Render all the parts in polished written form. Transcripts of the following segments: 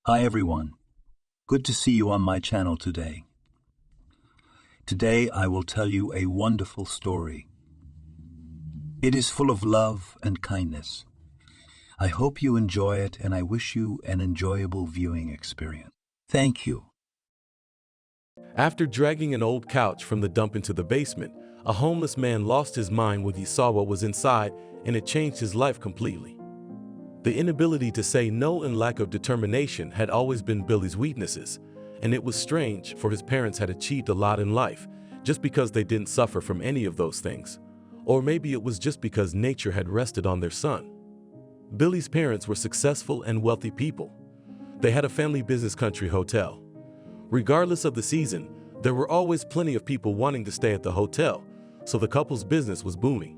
Hi everyone. Good to see you on my channel today. Today I will tell you a wonderful story. It is full of love and kindness. I hope you enjoy it and I wish you an enjoyable viewing experience. Thank you. After dragging an old couch from the dump into the basement, a homeless man lost his mind when he saw what was inside, and it changed his life completely. The inability to say no and lack of determination had always been Billy's weaknesses, and it was strange, for his parents had achieved a lot in life just because they didn't suffer from any of those things. Or maybe it was just because nature had rested on their son. Billy's parents were successful and wealthy people. They had a family business country hotel. Regardless of the season, there were always plenty of people wanting to stay at the hotel, so the couple's business was booming.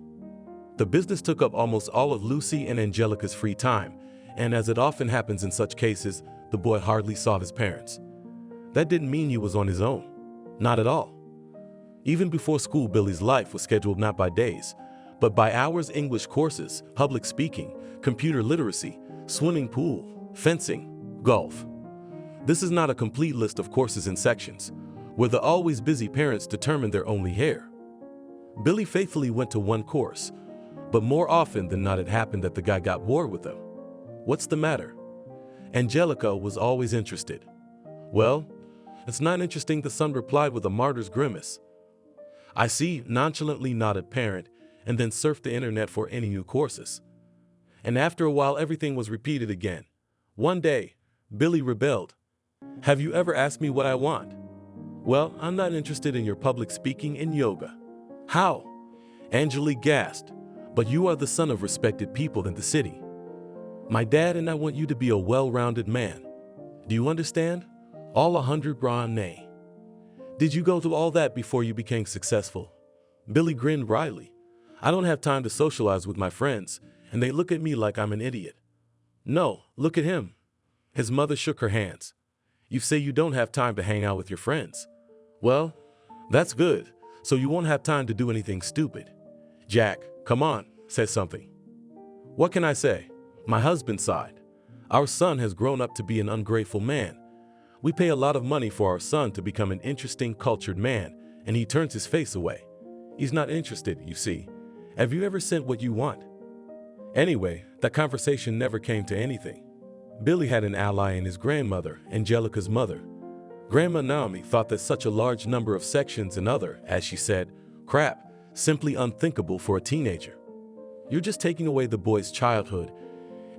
The business took up almost all of Lucy and Angelica's free time, and as it often happens in such cases, the boy hardly saw his parents. That didn't mean he was on his own. Not at all. Even before school, Billy's life was scheduled not by days, but by hours: English courses, public speaking, computer literacy, swimming pool, fencing, golf. This is not a complete list of courses and sections, where the always busy parents determined their only heir. Billy faithfully went to one course, but more often than not it happened that the guy got bored with him. What's the matter? Angelica was always interested. Well, it's not interesting, the son replied with a martyr's grimace. I see, nonchalantly nodded parent, and then surfed the internet for any new courses. And after a while everything was repeated again. One day, Billy rebelled. Have you ever asked me what I want? Well, I'm not interested in your public speaking and yoga. How? Angelique gasped. But you are the son of respected people in the city. My dad and I want you to be a well-rounded man. Do you understand? All 100 brawn nay. Did you go through all that before you became successful? Billy grinned wryly. I don't have time to socialize with my friends, and they look at me like I'm an idiot. No, look at him. His mother shook her hands. You say you don't have time to hang out with your friends. Well, that's good, so you won't have time to do anything stupid. Jack, come on, said something. What can I say? My husband sighed. Our son has grown up to be an ungrateful man. We pay a lot of money for our son to become an interesting, cultured man, and he turns his face away. He's not interested, you see. Have you ever sent what you want? Anyway, that conversation never came to anything. Billy had an ally in his grandmother, Angelica's mother. Grandma Naomi thought that such a large number of sections and other, as she said, crap, simply unthinkable for a teenager. You're just taking away the boy's childhood,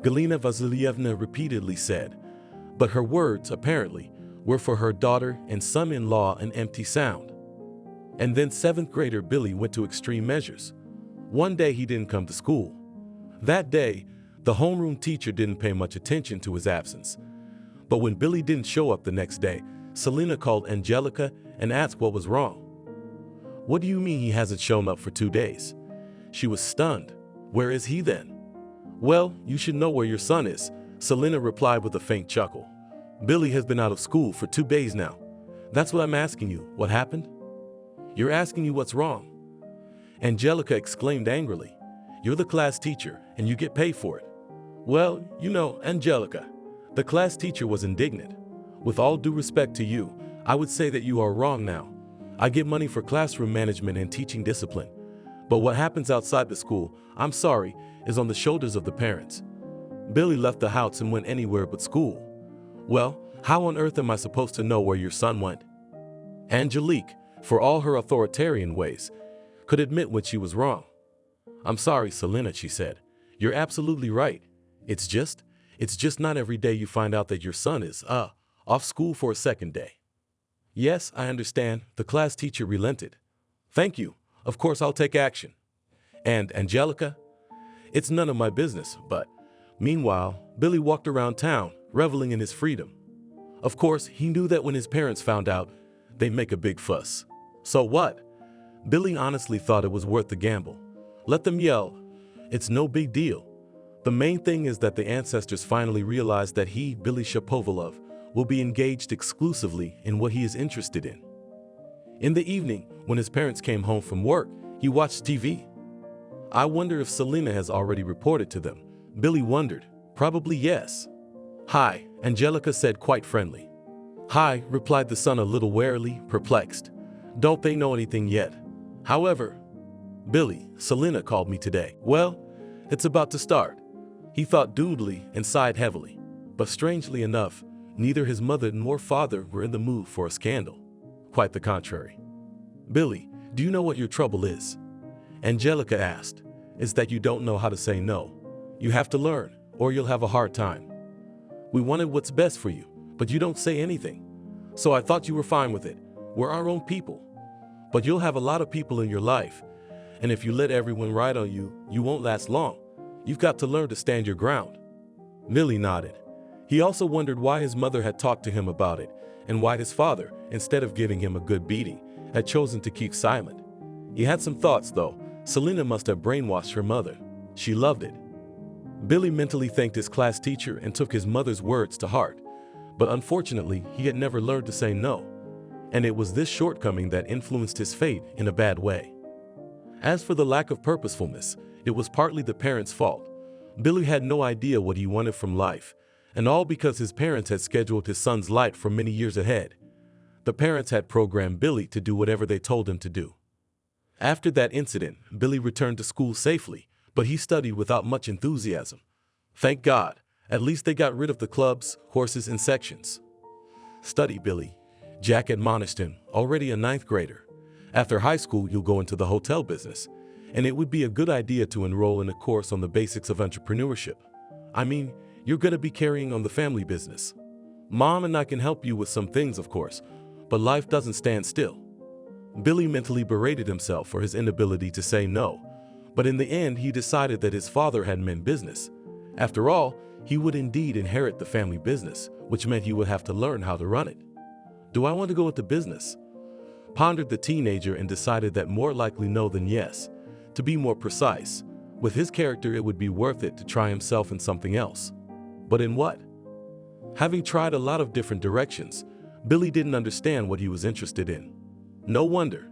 Galina Vasilievna repeatedly said, but her words, apparently, were for her daughter and son-in-law an empty sound. And then 7th grader Billy went to extreme measures. One day he didn't come to school. That day, the homeroom teacher didn't pay much attention to his absence. But when Billy didn't show up the next day, Selena called Angelica and asked what was wrong. What do you mean he hasn't shown up for 2 days? She was stunned. Where is he then? Well, you should know where your son is, Selena replied with a faint chuckle. Billy has been out of school for 2 days now. That's what I'm asking you. What happened? You're asking you what's wrong. Angelica exclaimed angrily. You're the class teacher and you get paid for it. Well, you know, Angelica, the class teacher was indignant. With all due respect to you, I would say that you are wrong now. I get money for classroom management and teaching discipline. But what happens outside the school, I'm sorry, is on the shoulders of the parents. Billy left the house and went anywhere but school. Well, how on earth am I supposed to know where your son went? Angelique, for all her authoritarian ways, could admit when she was wrong. I'm sorry, Selena, she said. You're absolutely right. It's just not every day you find out that your son is, off school for a 2nd day. Yes, I understand. The class teacher relented. Thank you. Of course, I'll take action. And Angelica? It's none of my business, but meanwhile, Billy walked around town, reveling in his freedom. Of course, he knew that when his parents found out, they'd make a big fuss. So what? Billy honestly thought it was worth the gamble. Let them yell. It's no big deal. The main thing is that the ancestors finally realized that he, Billy Shapovalov, will be engaged exclusively in what he is interested in. In the evening, when his parents came home from work, he watched TV. I wonder if Selena has already reported to them. Billy wondered. Probably yes. "Hi," Angelica said, quite friendly. "Hi," replied the son a little warily, perplexed. "Don't they know anything yet? However, Billy, Selena called me today." Well, it's about to start. He thought doodly and sighed heavily. But strangely enough, neither his mother nor father were in the mood for a scandal. Quite the contrary. "Billy, do you know what your trouble is?" Angelica asked. "It's that you don't know how to say no. You have to learn, or you'll have a hard time. We wanted what's best for you, but you don't say anything. So I thought you were fine with it. We're our own people. But you'll have a lot of people in your life, and if you let everyone ride on you, you won't last long. You've got to learn to stand your ground." Billy nodded. He also wondered why his mother had talked to him about it, and why his father, instead of giving him a good beating, had chosen to keep silent. He had some thoughts, though. Selena must have brainwashed her mother. She loved it. Billy mentally thanked his class teacher and took his mother's words to heart. But unfortunately, he had never learned to say no. And it was this shortcoming that influenced his fate in a bad way. As for the lack of purposefulness, it was partly the parents' fault. Billy had no idea what he wanted from life, and all because his parents had scheduled his son's life for many years ahead. The parents had programmed Billy to do whatever they told him to do. After that incident, Billy returned to school safely, but he studied without much enthusiasm. Thank God, at least they got rid of the clubs, horses, and sections. "Study, Billy," Jack admonished him, already a ninth grader. "After high school, you'll go into the hotel business, and it would be a good idea to enroll in a course on the basics of entrepreneurship. I mean, you're going to be carrying on the family business. Mom and I can help you with some things, of course, but life doesn't stand still." Billy mentally berated himself for his inability to say no, but in the end he decided that his father had meant business. After all, he would indeed inherit the family business, which meant he would have to learn how to run it. "Do I want to go into business?" pondered the teenager, and decided that more likely no than yes. To be more precise, with his character it would be worth it to try himself in something else. But in what? Having tried a lot of different directions, Billy didn't understand what he was interested in. No wonder.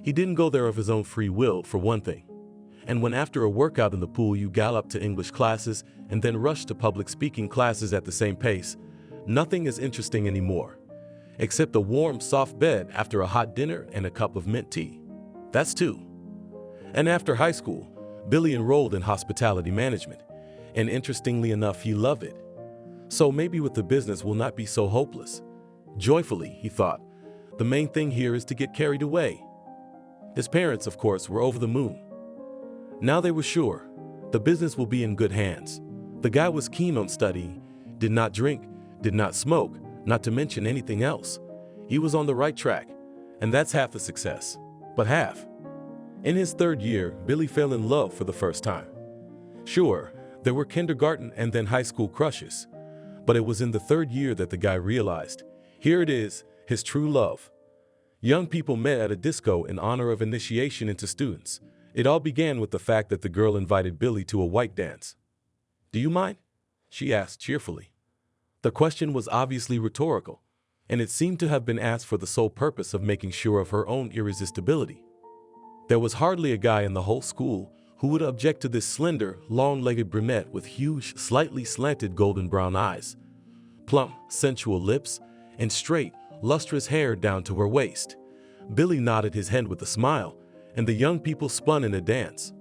He didn't go there of his own free will, for one thing. And when after a workout in the pool you gallop to English classes and then rush to public speaking classes at the same pace, nothing is interesting anymore, except a warm, soft bed after a hot dinner and a cup of mint tea. That's two. And after high school, Billy enrolled in hospitality management, and interestingly enough, he loved it. So maybe with the business will not be so hopeless. Joyfully, he thought, the main thing here is to get carried away. His parents, of course, were over the moon. Now they were sure, the business will be in good hands. The guy was keen on studying, did not drink, did not smoke, not to mention anything else. He was on the right track, and that's half the success. But half. In his third year, Billy fell in love for the first time. Sure, there were kindergarten and then high school crushes, but it was in the third year that the guy realized, here it is, his true love. Young people met at a disco in honor of initiation into students. It all began with the fact that the girl invited Billy to a white dance. "Do you mind?" she asked cheerfully. The question was obviously rhetorical, and it seemed to have been asked for the sole purpose of making sure of her own irresistibility. There was hardly a guy in the whole school who would object to this slender, long-legged brunette with huge, slightly slanted golden brown eyes, plump, sensual lips, and straight, lustrous hair down to her waist. Billy nodded his head with a smile, and the young people spun in a dance.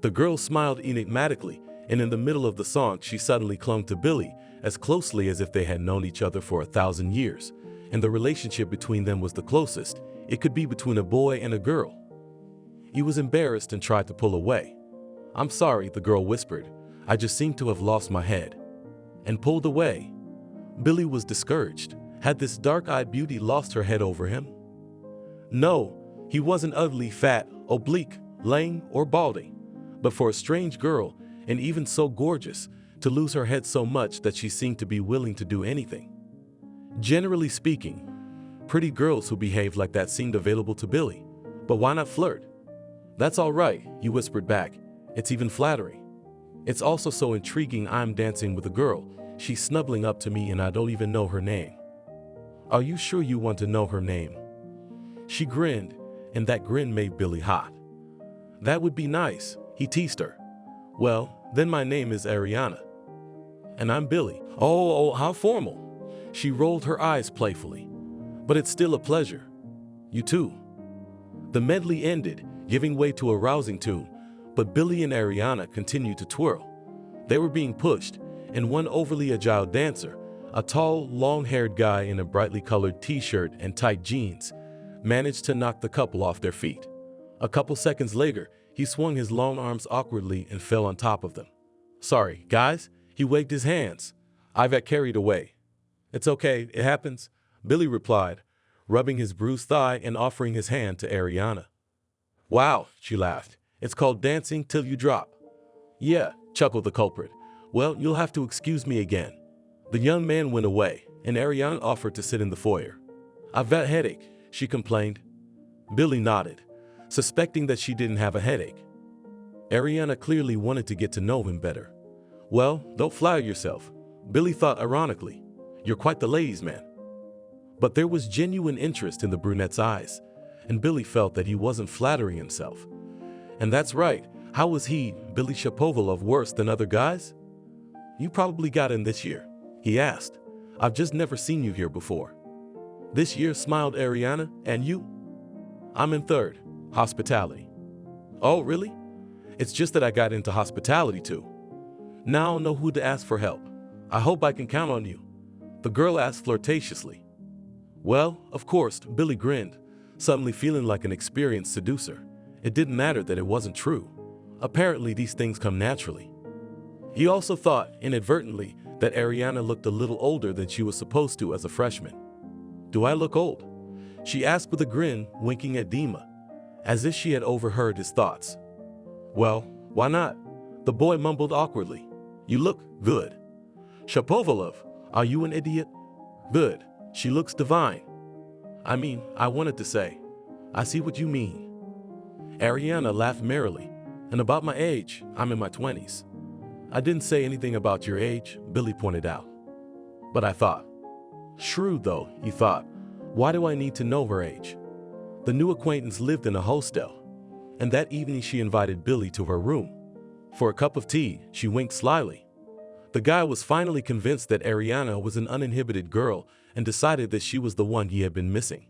The girl smiled enigmatically, and in the middle of the song she suddenly clung to Billy as closely as if they had known each other for 1,000 years, and the relationship between them was the closest it could be between a boy and a girl. He was embarrassed and tried to pull away. "I'm sorry," the girl whispered. "I just seem to have lost my head," and pulled away. Billy was discouraged. Had this dark-eyed beauty lost her head over him? No, he wasn't ugly, fat, oblique, lame, or balding. But for a strange girl, and even so gorgeous, to lose her head so much that she seemed to be willing to do anything. Generally speaking, pretty girls who behaved like that seemed available to Billy. But why not flirt? "That's all right," he whispered back. "It's even flattering. It's also so intriguing I'm dancing with a girl. She's snuggling up to me and I don't even know her name." "Are you sure you want to know her name?" She grinned, and that grin made Billy hot. "That would be nice," he teased her. "Well, then my name is Ariana." And I'm Billy. Oh, how formal. She rolled her eyes playfully. But it's still a pleasure. You too. The medley ended, giving way to a rousing tune, but Billy and Ariana continued to twirl. They were being pushed, and one overly agile dancer, a tall, long-haired guy in a brightly colored t-shirt and tight jeans, managed to knock the couple off their feet. A couple seconds later, he swung his long arms awkwardly and fell on top of them. Sorry, guys, he waved his hands. I got carried away. It's okay, it happens, Billy replied, rubbing his bruised thigh and offering his hand to Ariana. Wow, she laughed. It's called dancing till you drop. Yeah, chuckled the culprit. Well, you'll have to excuse me again. The young man went away, and Ariana offered to sit in the foyer. I've got a headache, she complained. Billy nodded, suspecting that she didn't have a headache. Ariana clearly wanted to get to know him better. Well, don't flatter yourself, Billy thought ironically. You're quite the ladies' man. But there was genuine interest in the brunette's eyes, and Billy felt that he wasn't flattering himself. And that's right, how was he, Billy Shapovalov, worse than other guys? You probably got in this year, he asked. I've just never seen you here before. This year, smiled Ariana, and you? I'm in third, hospitality. Oh, really? It's just that I got into hospitality too. Now I'll know who to ask for help. I hope I can count on you, the girl asked flirtatiously. Well, of course, Billy grinned, suddenly feeling like an experienced seducer. It didn't matter that it wasn't true. Apparently, these things come naturally. He also thought, inadvertently, that Ariana looked a little older than she was supposed to as a freshman. Do I look old? She asked with a grin, winking at Dima, as if she had overheard his thoughts. Well, why not? The boy mumbled awkwardly. You look good. Shapovalov, are you an idiot? Good. She looks divine. I mean, I wanted to say, I see what you mean. Ariana laughed merrily. And about my age, I'm in my 20s. I didn't say anything about your age, Billy pointed out. But I thought. Shrewd though, he thought. Why do I need to know her age? The new acquaintance lived in a hostel, and that evening she invited Billy to her room. For a cup of tea, she winked slyly. The guy was finally convinced that Ariana was an uninhibited girl and decided that she was the one he had been missing.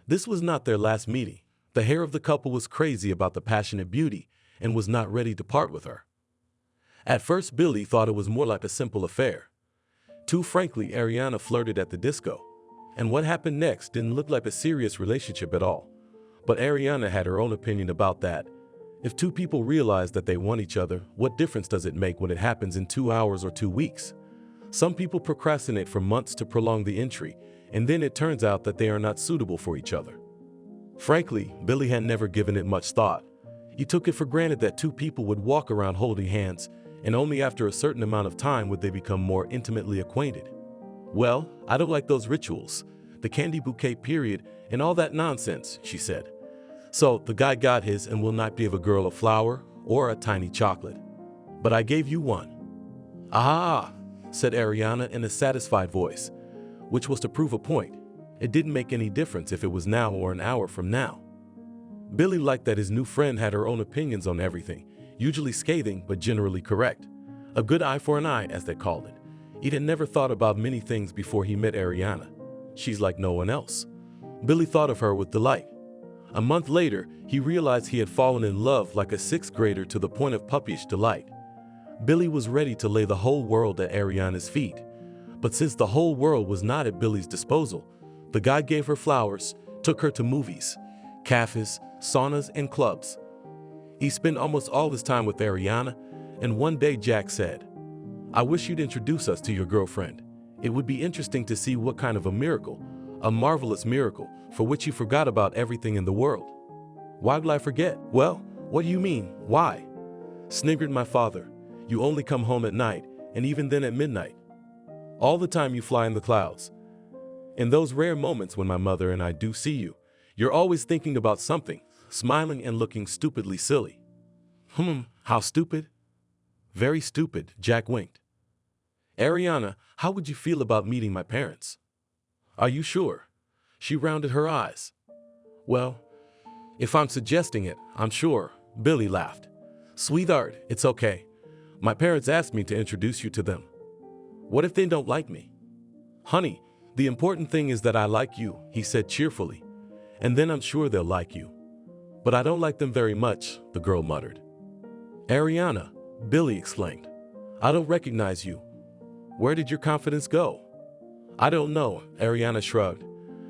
This was not their last meeting. The hair of the couple was crazy about the passionate beauty and was not ready to part with her. At first, Billy thought it was more like a simple affair. Too frankly, Ariana flirted at the disco, and what happened next didn't look like a serious relationship at all. But Ariana had her own opinion about that. If two people realize that they want each other, what difference does it make when it happens in 2 hours or 2 weeks? Some people procrastinate for months to prolong the entry, and then it turns out that they are not suitable for each other. Frankly, Billy had never given it much thought. He took it for granted that two people would walk around holding hands, and only after a certain amount of time would they become more intimately acquainted. Well, I don't like those rituals, the candy bouquet period, and all that nonsense, she said. So the guy got his and will not give a girl a flower or a tiny chocolate. But I gave you one. Ah, said Ariana in a satisfied voice, which was to prove a point. It didn't make any difference if it was now or an hour from now. Billy liked that his new friend had her own opinions on everything, usually scathing but generally correct. A good eye for an eye, as they called it. He had never thought about many things before he met Ariana. She's like no one else. Billy thought of her with delight. A month later, he realized he had fallen in love like a sixth grader to the point of puppyish delight. Billy was ready to lay the whole world at Ariana's feet. But since the whole world was not at Billy's disposal, the guy gave her flowers, took her to movies, cafes, saunas, and clubs. He spent almost all his time with Ariana, and one day Jack said, I wish you'd introduce us to your girlfriend. It would be interesting to see what kind of a miracle, a marvelous miracle, for which you forgot about everything in the world. Why would I forget? Well, what do you mean, why? Sniggered my father. You only come home at night, and even then at midnight. All the time you fly in the clouds. In those rare moments when my mother and I do see you, you're always thinking about something, smiling and looking stupidly silly. How stupid? Very stupid, Jack winked. Ariana, how would you feel about meeting my parents? Are you sure? She rounded her eyes. Well, if I'm suggesting it, I'm sure, Billy laughed. Sweetheart, it's okay. My parents asked me to introduce you to them. What if they don't like me? Honey, the important thing is that I like you, he said cheerfully. And then I'm sure they'll like you. But I don't like them very much, the girl muttered. Ariana, Billy exclaimed. I don't recognize you. Where did your confidence go? I don't know, Ariana shrugged.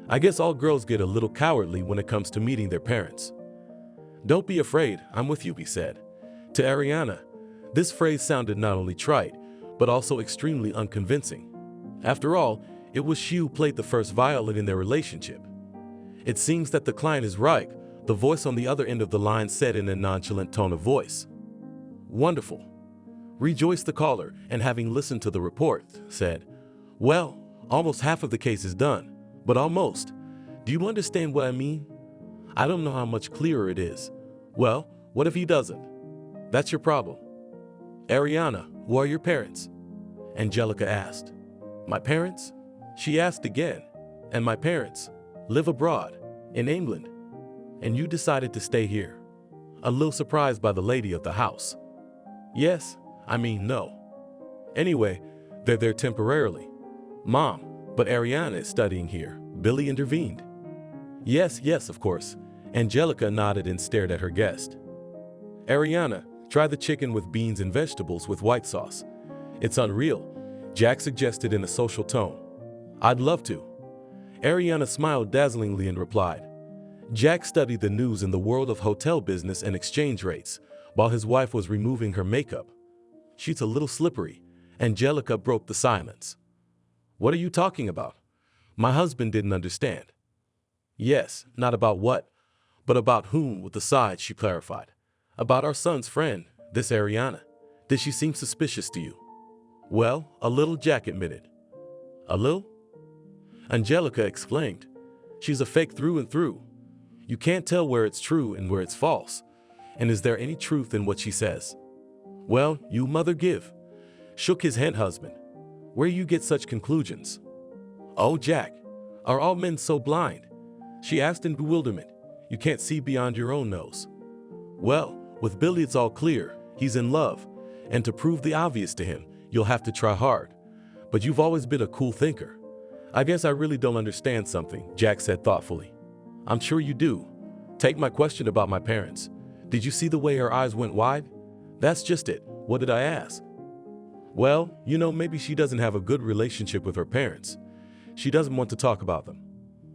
I guess all girls get a little cowardly when it comes to meeting their parents. Don't be afraid, I'm with you, he said. To Ariana, this phrase sounded not only trite, but also extremely unconvincing. After all, it was she who played the first violin in their relationship. It seems that the client is right, the voice on the other end of the line said in a nonchalant tone of voice. Wonderful. Rejoiced the caller, and having listened to the report, said, Well, almost half of the case is done, but almost. Do you understand what I mean? I don't know how much clearer it is. Well, what if he doesn't? That's your problem. Ariana, who are your parents? Angelica asked. My parents? She asked again. And my parents live abroad, in England. And you decided to stay here. A little surprised by the lady of the house. Yes, I mean no. Anyway, they're there temporarily. Mom, but Ariana is studying here, Billy intervened. Yes, of course. Angelica nodded and stared at her guest. Ariana, try the chicken with beans and vegetables with white sauce. It's unreal, Jack suggested in a social tone. I'd love to. Ariana smiled dazzlingly and replied. Jack studied the news in the world of hotel business and exchange rates, while his wife was removing her makeup. She's a little slippery. Angelica broke the silence. What are you talking about? My husband didn't understand. Yes, not about what, but about whom with the side, she clarified. About our son's friend, this Ariana. Did she seem suspicious to you? Well, a little, Jack admitted. A little? Angelica exclaimed. She's a fake through and through. You can't tell where it's true and where it's false. And is there any truth in what she says? Well, you mother give. Shook his head husband. Where you get such conclusions? Oh, Jack, are all men so blind? She asked in bewilderment. You can't see beyond your own nose. Well, with Billy it's all clear. He's in love. And to prove the obvious to him, you'll have to try hard. But you've always been a cool thinker. I guess I really don't understand something, Jack said thoughtfully. I'm sure you do. Take my question about my parents. Did you see the way her eyes went wide? That's just it. What did I ask? Well, maybe she doesn't have a good relationship with her parents. She doesn't want to talk about them.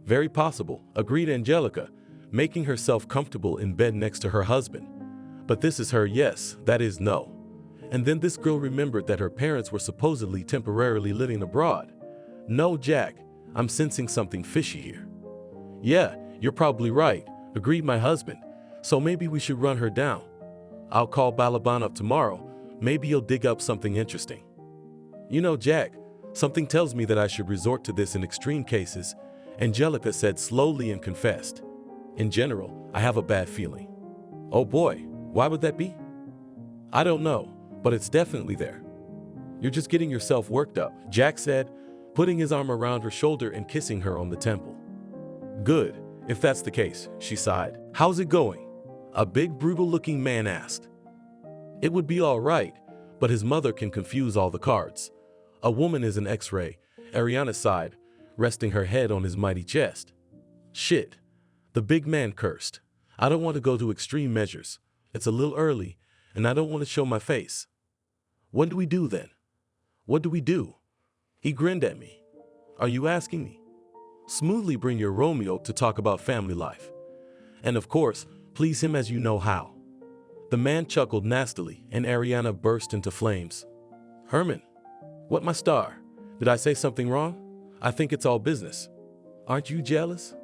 Very possible, agreed Angelica, making herself comfortable in bed next to her husband. But this is her yes, that is no. And then this girl remembered that her parents were supposedly temporarily living abroad. No, Jack, I'm sensing something fishy here. Yeah, you're probably right, agreed my husband. So maybe we should run her down. I'll call Balaban up tomorrow. Maybe he'll dig up something interesting. Jack, something tells me that I should resort to this in extreme cases, Angelica said slowly and confessed. In general, I have a bad feeling. Oh boy, why would that be? I don't know, but it's definitely there. You're just getting yourself worked up, Jack said, putting his arm around her shoulder and kissing her on the temple. Good, if that's the case, she sighed. How's it going? A big, brutal-looking man asked. It would be all right, but his mother can confuse all the cards. A woman is an X-ray, Ariana sighed, resting her head on his mighty chest. Shit, the big man cursed. I don't want to go to extreme measures. It's a little early, and I don't want to show my face. What do we do then? What do we do? He grinned at me. Are you asking me? Smoothly bring your Romeo to talk about family life. And of course, please him as you know how. The man chuckled nastily, and Ariana burst into flames. Herman, what my star? Did I say something wrong? I think it's all business. Aren't you jealous?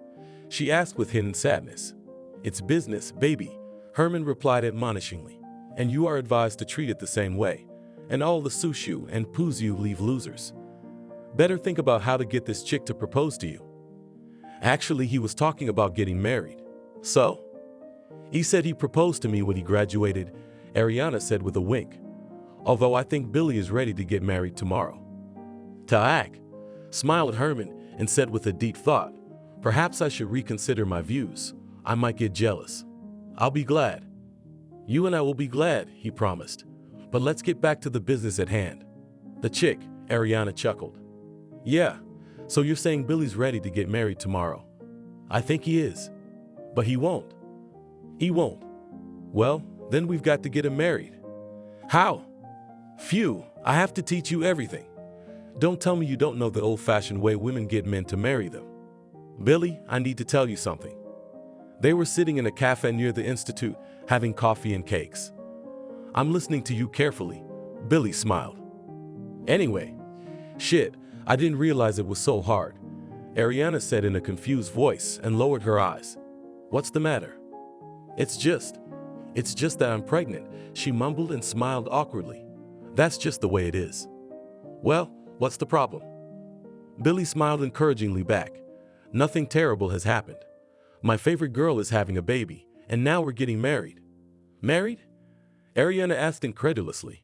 She asked with hidden sadness. It's business, baby, Herman replied admonishingly. And you are advised to treat it the same way. And all the sushu and puzu leave losers. Better think about how to get this chick to propose to you. Actually, he was talking about getting married. So? He said he proposed to me when he graduated, Ariana said with a wink. Although I think Billy is ready to get married tomorrow. Taak smiled at Herman and said with a deep thought, perhaps I should reconsider my views. I might get jealous. I'll be glad. You and I will be glad, he promised. But let's get back to the business at hand. The chick, Ariana chuckled. Yeah, so you're saying Billy's ready to get married tomorrow? I think he is. But he won't. He won't. Well, then we've got to get him married. How? Phew, I have to teach you everything. Don't tell me you don't know the old-fashioned way women get men to marry them. Billy, I need to tell you something. They were sitting in a cafe near the Institute, having coffee and cakes. I'm listening to you carefully. Billy smiled. Anyway, shit, I didn't realize it was so hard, Ariana said in a confused voice and lowered her eyes. What's the matter? It's just that I'm pregnant, she mumbled and smiled awkwardly. That's just the way it is. Well, what's the problem? Billy smiled encouragingly back. Nothing terrible has happened. My favorite girl is having a baby, and now we're getting married. Married? Ariana asked incredulously.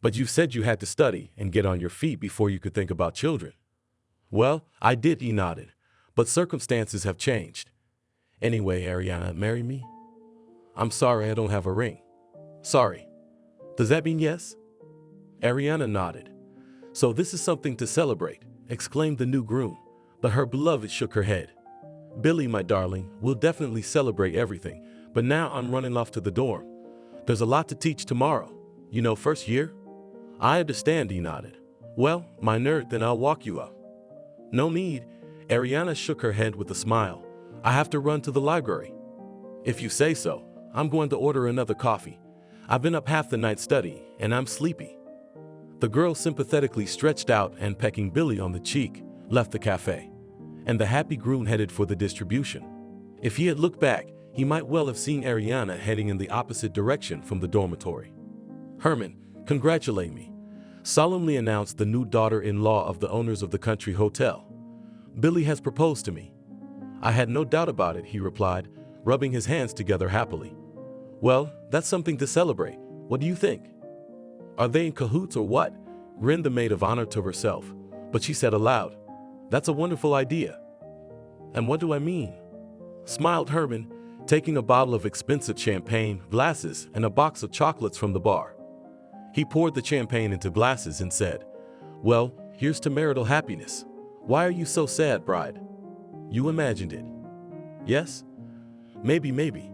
But you said you had to study and get on your feet before you could think about children. Well, I did, he nodded, but circumstances have changed. Anyway, Ariana, marry me? I'm sorry I don't have a ring. Sorry. Does that mean yes? Ariana nodded. So this is something to celebrate, exclaimed the new groom, but her beloved shook her head. Billy, my darling, we'll definitely celebrate everything, but now I'm running off to the dorm. There's a lot to teach tomorrow. You know, first year? I understand, he nodded. Well, my nerd, then I'll walk you up. No need. Ariana shook her head with a smile. I have to run to the library. If you say so, I'm going to order another coffee. I've been up half the night studying, and I'm sleepy. The girl sympathetically stretched out and, pecking Billy on the cheek, left the cafe. And the happy groom headed for the distribution. If he had looked back, he might well have seen Ariana heading in the opposite direction from the dormitory. Herman, congratulate me, solemnly announced the new daughter-in-law of the owners of the country hotel. Billy has proposed to me. I had no doubt about it, he replied, rubbing his hands together happily. Well, that's something to celebrate. What do you think? Are they in cahoots or what? Grinned the maid of honor to herself, but she said aloud, that's a wonderful idea. And what do I mean? Smiled Herman, taking a bottle of expensive champagne, glasses, and a box of chocolates from the bar. He poured the champagne into glasses and said, well, here's to marital happiness. Why are you so sad, bride? You imagined it. Yes? Maybe.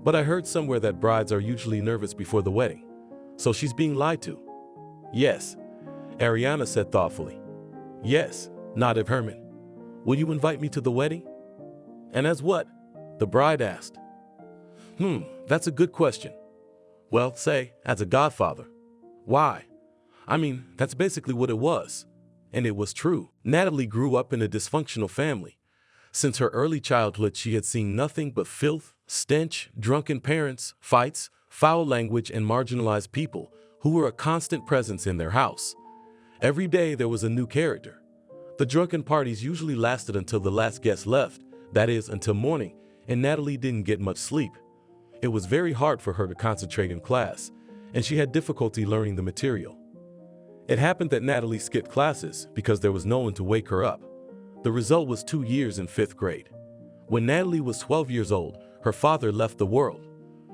But I heard somewhere that brides are usually nervous before the wedding. So she's being lied to. Yes, Ariana said thoughtfully. Yes, nodded Herman. Will you invite me to the wedding? And as what? The bride asked. That's a good question. Well, say, as a godfather. Why? I mean, that's basically what it was. And it was true. Natalie grew up in a dysfunctional family. Since her early childhood, she had seen nothing but filth, stench, drunken parents, fights, foul language, and marginalized people who were a constant presence in their house. Every day there was a new character. The drunken parties usually lasted until the last guest left, that is, until morning, and Natalie didn't get much sleep. It was very hard for her to concentrate in class, and she had difficulty learning the material. It happened that Natalie skipped classes because there was no one to wake her up. The result was 2 years in 5th grade. When Natalie was 12 years old, her father left the world.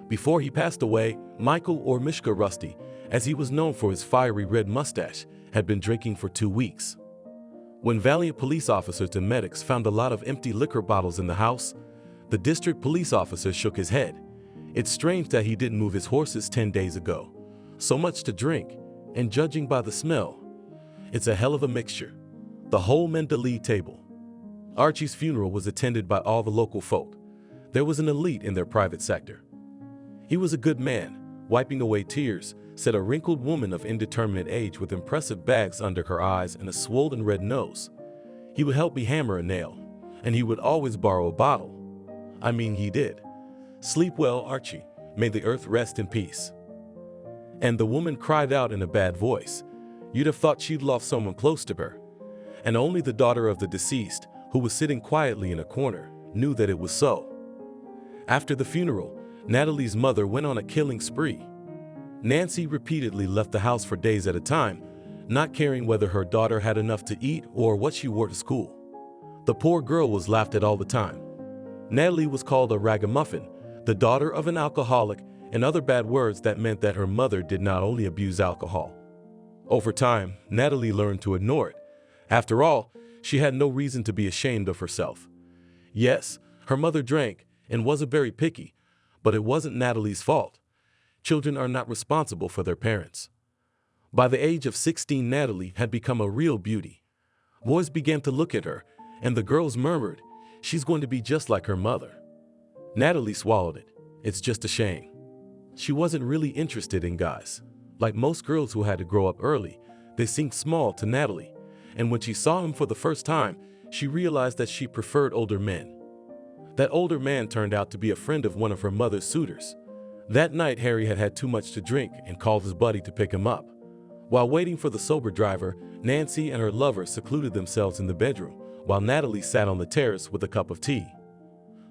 Before he passed away, Michael, or Mishka Rusty, as he was known for his fiery red mustache, had been drinking for 2 weeks. When valiant police officers and medics found a lot of empty liquor bottles in the house, the district police officer shook his head. It's strange that he didn't move his horses 10 days ago. So much to drink, and judging by the smell, it's a hell of a mixture. The whole Mendeley table. Archie's funeral was attended by all the local folk. There was an elite in their private sector. He was a good man, wiping away tears, said a wrinkled woman of indeterminate age with impressive bags under her eyes and a swollen red nose. He would help me hammer a nail, and he would always borrow a bottle. I mean, he did. Sleep well, Archie. May the earth rest in peace. And the woman cried out in a bad voice. You'd have thought she'd lost someone close to her. And only the daughter of the deceased, who was sitting quietly in a corner, knew that it was so. After the funeral, Natalie's mother went on a killing spree. Nancy repeatedly left the house for days at a time, not caring whether her daughter had enough to eat or what she wore to school. The poor girl was laughed at all the time. Natalie was called a ragamuffin, the daughter of an alcoholic, and other bad words that meant that her mother did not only abuse alcohol. Over time, Natalie learned to ignore it. After all, she had no reason to be ashamed of herself. Yes, her mother drank and wasn't very picky, but it wasn't Natalie's fault. Children are not responsible for their parents. By the age of 16, Natalie had become a real beauty. Boys began to look at her, and the girls murmured, "She's going to be just like her mother." Natalie swallowed it. It's just a shame. She wasn't really interested in guys. Like most girls who had to grow up early, they seemed small to Natalie, and when she saw him for the first time, she realized that she preferred older men. That older man turned out to be a friend of one of her mother's suitors. That night, Harry had had too much to drink and called his buddy to pick him up. While waiting for the sober driver, Nancy and her lover secluded themselves in the bedroom, while Natalie sat on the terrace with a cup of tea.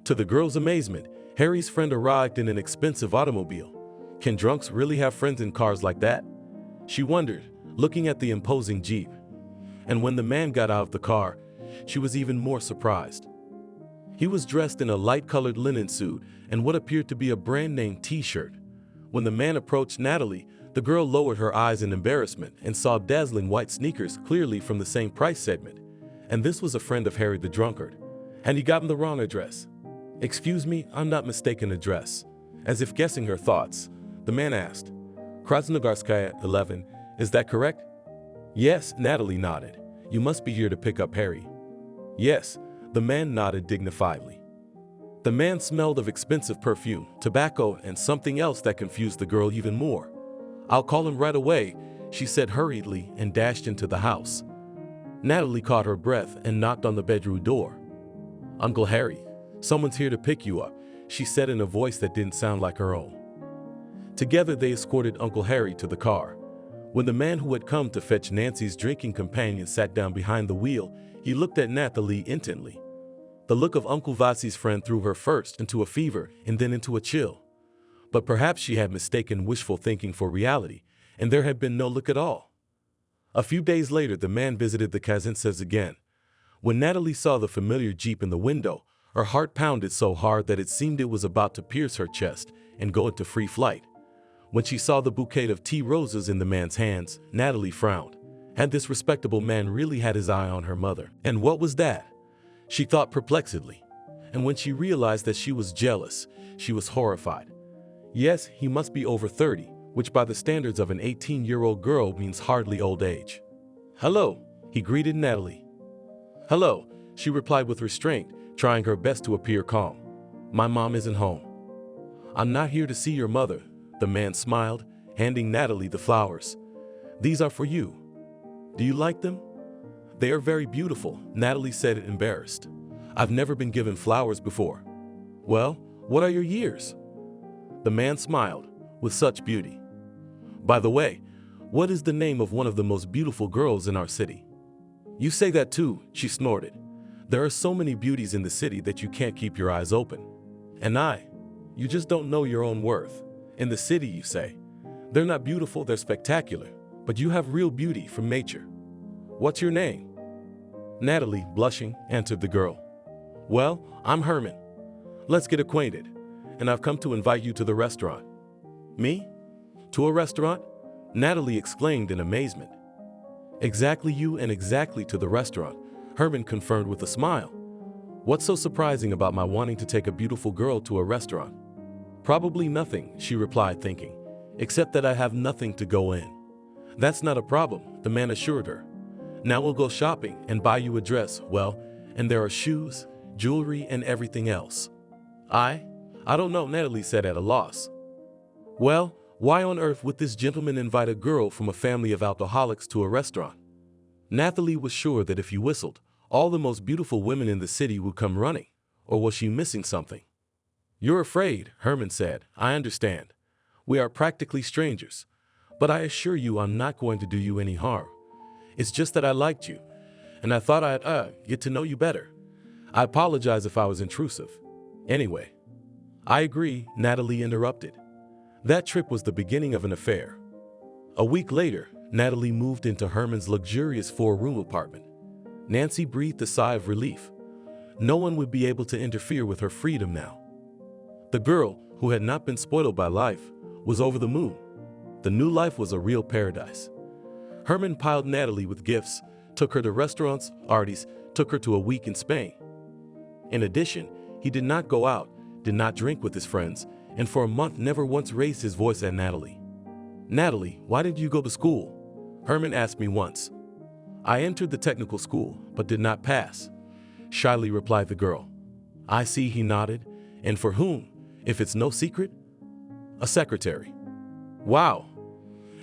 To the girls' amazement, Harry's friend arrived in an expensive automobile. Can drunks really have friends in cars like that? She wondered, looking at the imposing Jeep. And when the man got out of the car, she was even more surprised. He was dressed in a light-colored linen suit and what appeared to be a brand-name t-shirt. When the man approached Natalie, the girl lowered her eyes in embarrassment and saw dazzling white sneakers clearly from the same price segment. And this was a friend of Harry the drunkard. And he got him the wrong address. "Excuse me, I'm not mistaken address." As if guessing her thoughts, the man asked, "Krasnogarskaya 11, is that correct?" "Yes," Natalie nodded. "You must be here to pick up Harry." "Yes," the man nodded dignifiedly. The man smelled of expensive perfume, tobacco, and something else that confused the girl even more. "I'll call him right away," she said hurriedly and dashed into the house. Natalie caught her breath and knocked on the bedroom door. "Uncle Harry, someone's here to pick you up," she said in a voice that didn't sound like her own. Together they escorted Uncle Harry to the car. When the man who had come to fetch Nancy's drinking companion sat down behind the wheel, he looked at Natalie intently. The look of Uncle Vasi's friend threw her first into a fever and then into a chill. But perhaps she had mistaken wishful thinking for reality, and there had been no look at all. A few days later, the man visited the Kazintsevs again. When Natalie saw the familiar Jeep in the window, her heart pounded so hard that it seemed it was about to pierce her chest and go into free flight. When she saw the bouquet of tea roses in the man's hands, Natalie frowned. Had this respectable man really had his eye on her mother? And what was that? She thought perplexedly. And when she realized that she was jealous, she was horrified. Yes, he must be over 30, which by the standards of an 18-year-old girl means hardly old age. "Hello," he greeted Natalie. "Hello," she replied with restraint, trying her best to appear calm. "My mom isn't home." "I'm not here to see your mother," the man smiled, handing Natalie the flowers. "These are for you. Do you like them?" "They are very beautiful," Natalie said, embarrassed. "I've never been given flowers before." "Well, what are your years?" The man smiled, with such beauty. "By the way, what is the name of one of the most beautiful girls in our city?" "You say that too," she snorted. "There are so many beauties in the city that you can't keep your eyes open. And you just don't know your own worth. In the city, you say. They're not beautiful, they're spectacular, but you have real beauty from nature. What's your name?" Natalie, blushing, answered the girl. "Well, I'm Herman. Let's get acquainted, and I've come to invite you to the restaurant." "Me? To a restaurant?" Natalie exclaimed in amazement. "Exactly you and exactly to the restaurant," Herman confirmed with a smile. "What's so surprising about my wanting to take a beautiful girl to a restaurant?" "Probably nothing," she replied, thinking, "except that I have nothing to go in." "That's not a problem," the man assured her. "Now we'll go shopping and buy you a dress, and there are shoes, jewelry, and everything else." I don't know," Natalie said at a loss. "Well, why on earth would this gentleman invite a girl from a family of alcoholics to a restaurant?" Natalie was sure that if he whistled, all the most beautiful women in the city would come running. Or was she missing something? "You're afraid," Herman said. "I understand. We are practically strangers. But I assure you I'm not going to do you any harm. It's just that I liked you, and I thought I'd get to know you better. I apologize if I was intrusive. Anyway." "I agree," Natalie interrupted. That trip was the beginning of an affair. A week later, Natalie moved into Herman's luxurious 4-room apartment. Nancy breathed a sigh of relief. No one would be able to interfere with her freedom now. The girl, who had not been spoiled by life, was over the moon. The new life was a real paradise. Herman piled Natalie with gifts, took her to restaurants, parties, took her to a week in Spain. In addition, he did not go out, did not drink with his friends, and for a month never once raised his voice at Natalie. "Natalie, why did you go to school?" Herman asked me once. "I entered the technical school, but did not pass," shyly replied the girl. "I see," he nodded. "And for whom, if it's no secret?" "A secretary." "Wow.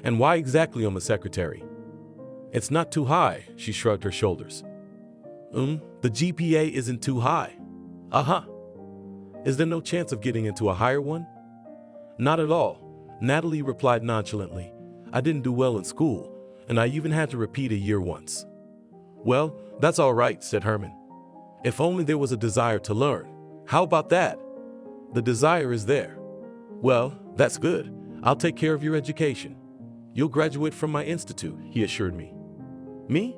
And why exactly I'm a secretary?" "It's not too high," she shrugged her shoulders. The GPA isn't too high." "Uh-huh. Is there no chance of getting into a higher one?" "Not at all," Natalie replied nonchalantly. "I didn't do well in school, and I even had to repeat a year once." "Well, that's all right," said Herman. "If only there was a desire to learn. How about that?" "The desire is there." "Well, that's good. I'll take care of your education. You'll graduate from my institute," he assured me. "Me?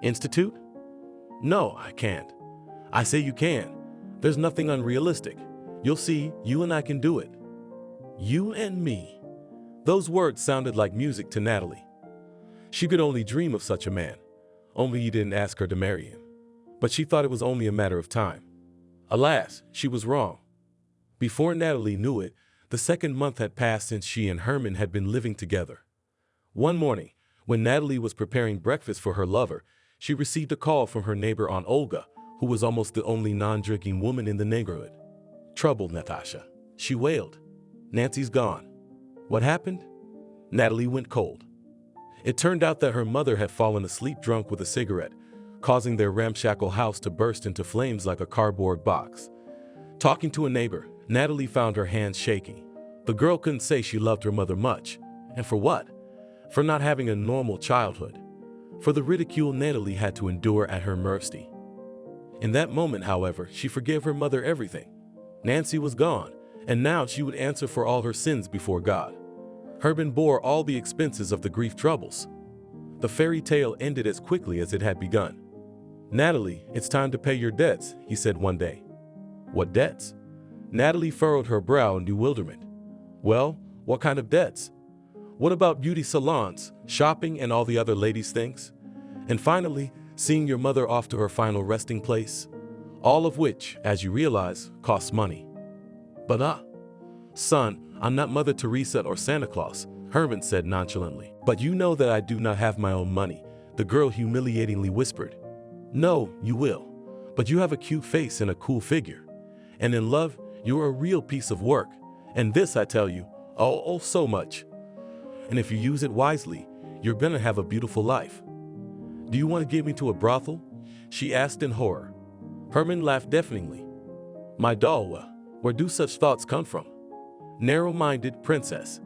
Institute? No, I can't." "I say you can. There's nothing unrealistic. You'll see, you and I can do it." You and me. Those words sounded like music to Natalie. She could only dream of such a man, only he didn't ask her to marry him. But she thought it was only a matter of time. Alas, she was wrong. Before Natalie knew it, the second month had passed since she and Herman had been living together. One morning, when Natalie was preparing breakfast for her lover, she received a call from her neighbor Aunt Olga, who was almost the only non-drinking woman in the neighborhood. "Trouble, Natasha," she wailed. "Nancy's gone." "What happened?" Natalie went cold. It turned out that her mother had fallen asleep drunk with a cigarette, causing their ramshackle house to burst into flames like a cardboard box. Talking to a neighbor, Natalie found her hands shaking. The girl couldn't say she loved her mother much. And for what? For not having a normal childhood. For the ridicule Natalie had to endure at her mercy. In that moment, however, she forgave her mother everything. Nancy was gone, and now she would answer for all her sins before God. Herman bore all the expenses of the grief troubles. The fairy tale ended as quickly as it had begun. "Natalie, it's time to pay your debts," he said one day. "What debts?" Natalie furrowed her brow in bewilderment. "Well, what kind of debts? What about beauty salons, shopping, and all the other ladies' things? And finally, seeing your mother off to her final resting place? All of which, as you realize, costs money." "But son, I'm not Mother Teresa or Santa Claus," Herman said nonchalantly. "But you know that I do not have my own money," the girl humiliatingly whispered. "No, you will. But you have a cute face and a cool figure. And in love, you're a real piece of work. And this, I tell you, oh, so much. And if you use it wisely, you're gonna have a beautiful life." "Do you want to get me to a brothel?" she asked in horror. Herman laughed deafeningly. "My doll, where do such thoughts come from? Narrow-minded princess.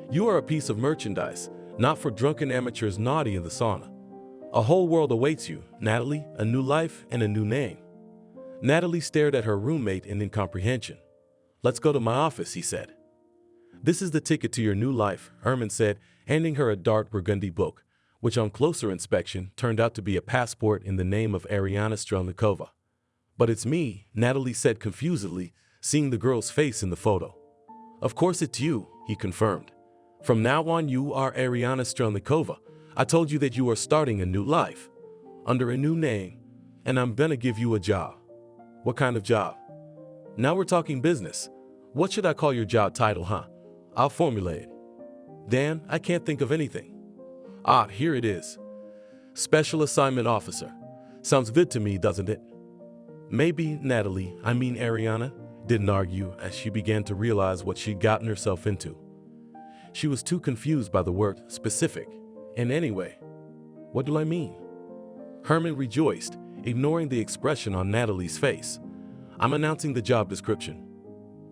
You are a piece of merchandise, not for drunken amateurs naughty in the sauna. A whole world awaits you, Natalie, a new life and a new name." Natalie stared at her roommate in incomprehension. "Let's go to my office," he said. "This is the ticket to your new life," Herman said, handing her a dark burgundy book, which on closer inspection turned out to be a passport in the name of Ariana Stova. "But it's me," Natalie said confusedly, seeing the girl's face in the photo. "Of course it's you," he confirmed. "From now on you are Ariana Stova. I told you that you are starting a new life, under a new name, and I'm gonna give you a job." "What kind of job?" "Now we're talking business. What should I call your job title, huh? I'll formulate it." "Dan, I can't think of anything." Here it is. Special Assignment Officer. Sounds good to me, doesn't it?" "Maybe Natalie, I mean Ariana," didn't argue as she began to realize what she'd gotten herself into. She was too confused by the word specific. And anyway, what do I mean? Herman rejoiced, ignoring the expression on Natalie's face. "I'm announcing the job description."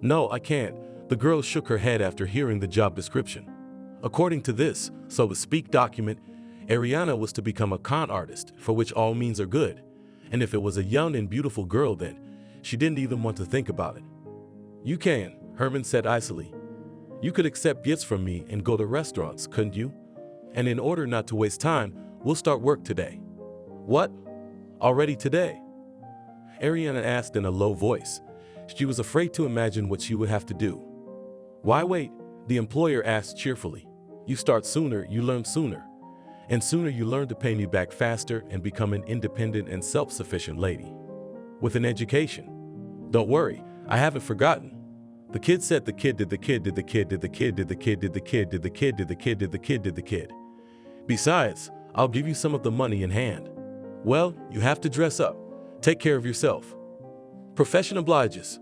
"No, I can't." The girl shook her head after hearing the job description. According to this, so to speak, document, Ariana was to become a con artist, for which all means are good. And if it was a young and beautiful girl, then she didn't even want to think about it. "You can," Herman said icily. "You could accept gifts from me and go to restaurants, couldn't you? And in order not to waste time, we'll start work today." "What? Already today?" Ariana asked in a low voice. She was afraid to imagine what she would have to do. "Why wait?" the employer asked cheerfully. "You start sooner, you learn sooner. And sooner you learn to pay me back faster and become an independent and self-sufficient lady. With an education. Don't worry, I haven't forgotten. The kid said the kid did the kid did the kid did the kid did the kid did the kid did the kid did the kid did the kid did the kid. Besides, I'll give you some of the money in hand. Well, you have to dress up. Take care of yourself. Profession obliges.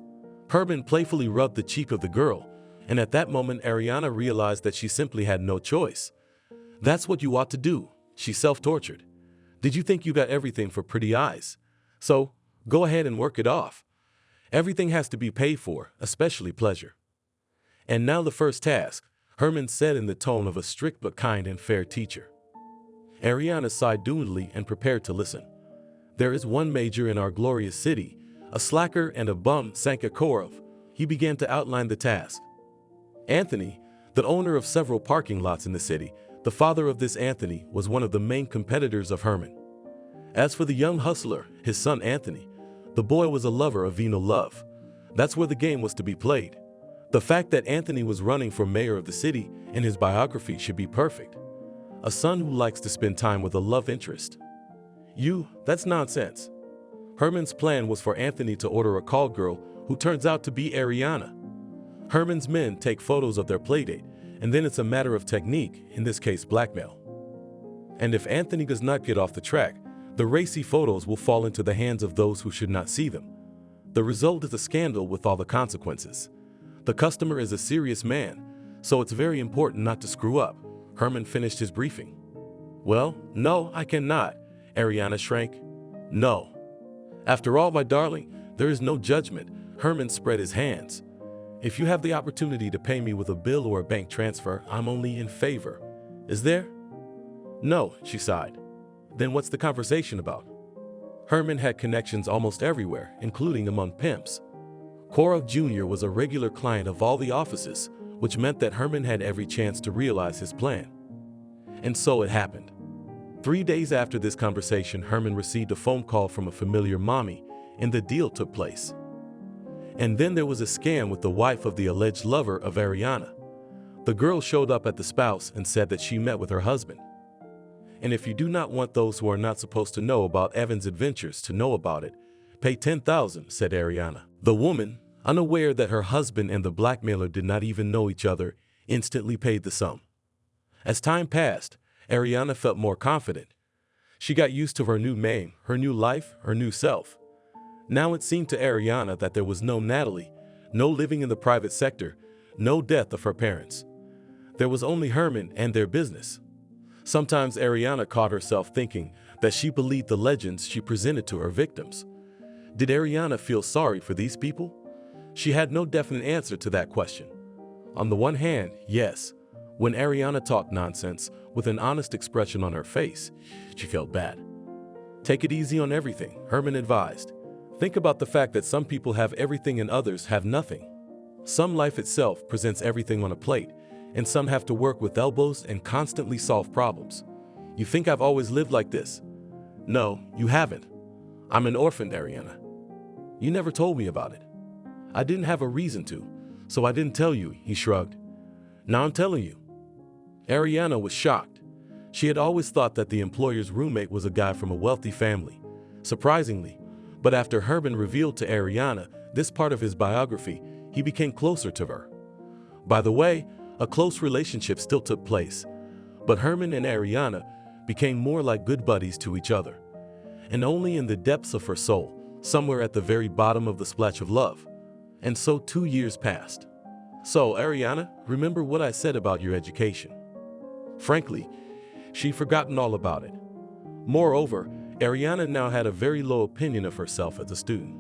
Herman playfully rubbed the cheek of the girl, and at that moment Ariana realized that she simply had no choice. That's what you ought to do, she self-tortured. Did you think you got everything for pretty eyes? So, go ahead and work it off. Everything has to be paid for, especially pleasure. And now the first task, Herman said in the tone of a strict but kind and fair teacher. Ariana sighed doubtfully and prepared to listen. There is one major in our glorious city, a slacker and a bum, Sankakorov. He began to outline the task. Anthony, the owner of several parking lots in the city, the father of this Anthony was one of the main competitors of Herman. As for the young hustler, his son Anthony, the boy was a lover of venal love. That's where the game was to be played. The fact that Anthony was running for mayor of the city in his biography should be perfect. A son who likes to spend time with a love interest. That's nonsense. Herman's plan was for Anthony to order a call girl who turns out to be Ariana. Herman's men take photos of their playdate, and then it's a matter of technique, in this case blackmail. And if Anthony does not get off the track, the racy photos will fall into the hands of those who should not see them. The result is a scandal with all the consequences. The customer is a serious man, so it's very important not to screw up. Herman finished his briefing. Well, no, I cannot. Ariana shrank. No. After all, my darling, there is no judgment. Herman spread his hands. If you have the opportunity to pay me with a bill or a bank transfer, I'm only in favor. Is there? No, she sighed. Then what's the conversation about? Herman had connections almost everywhere, including among pimps. Korov Jr. was a regular client of all the offices, which meant that Herman had every chance to realize his plan. And so it happened. 3 days after this conversation, Herman received a phone call from a familiar mommy, and the deal took place. And then there was a scam with the wife of the alleged lover of Ariana. The girl showed up at the spouse and said that she met with her husband. And if you do not want those who are not supposed to know about Evan's adventures to know about it, pay 10,000, said Ariana. The woman, unaware that her husband and the blackmailer did not even know each other, instantly paid the sum. As time passed, Ariana felt more confident. She got used to her new name, her new life, her new self. Now it seemed to Ariana that there was no Natalie, no living in the private sector, no death of her parents. There was only Herman and their business. Sometimes Ariana caught herself thinking that she believed the legends she presented to her victims. Did Ariana feel sorry for these people? She had no definite answer to that question. On the one hand, yes, when Ariana talked nonsense with an honest expression on her face, she felt bad. Take it easy on everything, Herman advised. Think about the fact that some people have everything and others have nothing. Some life itself presents everything on a plate, and some have to work with elbows and constantly solve problems. You think I've always lived like this? No, you haven't. I'm an orphan, Ariana. You never told me about it. I didn't have a reason to, so I didn't tell you, he shrugged. Now I'm telling you. Ariana was shocked. She had always thought that the employer's roommate was a guy from a wealthy family. Surprisingly, but after Herman revealed to Ariana this part of his biography, he became closer to her. By the way, a close relationship still took place, but Herman and Ariana became more like good buddies to each other. And only in the depths of her soul, somewhere at the very bottom of the splash of love. And so 2 years passed. So, Ariana, remember what I said about your education? Frankly, she'd forgotten all about it. Moreover, Ariana now had a very low opinion of herself as a student.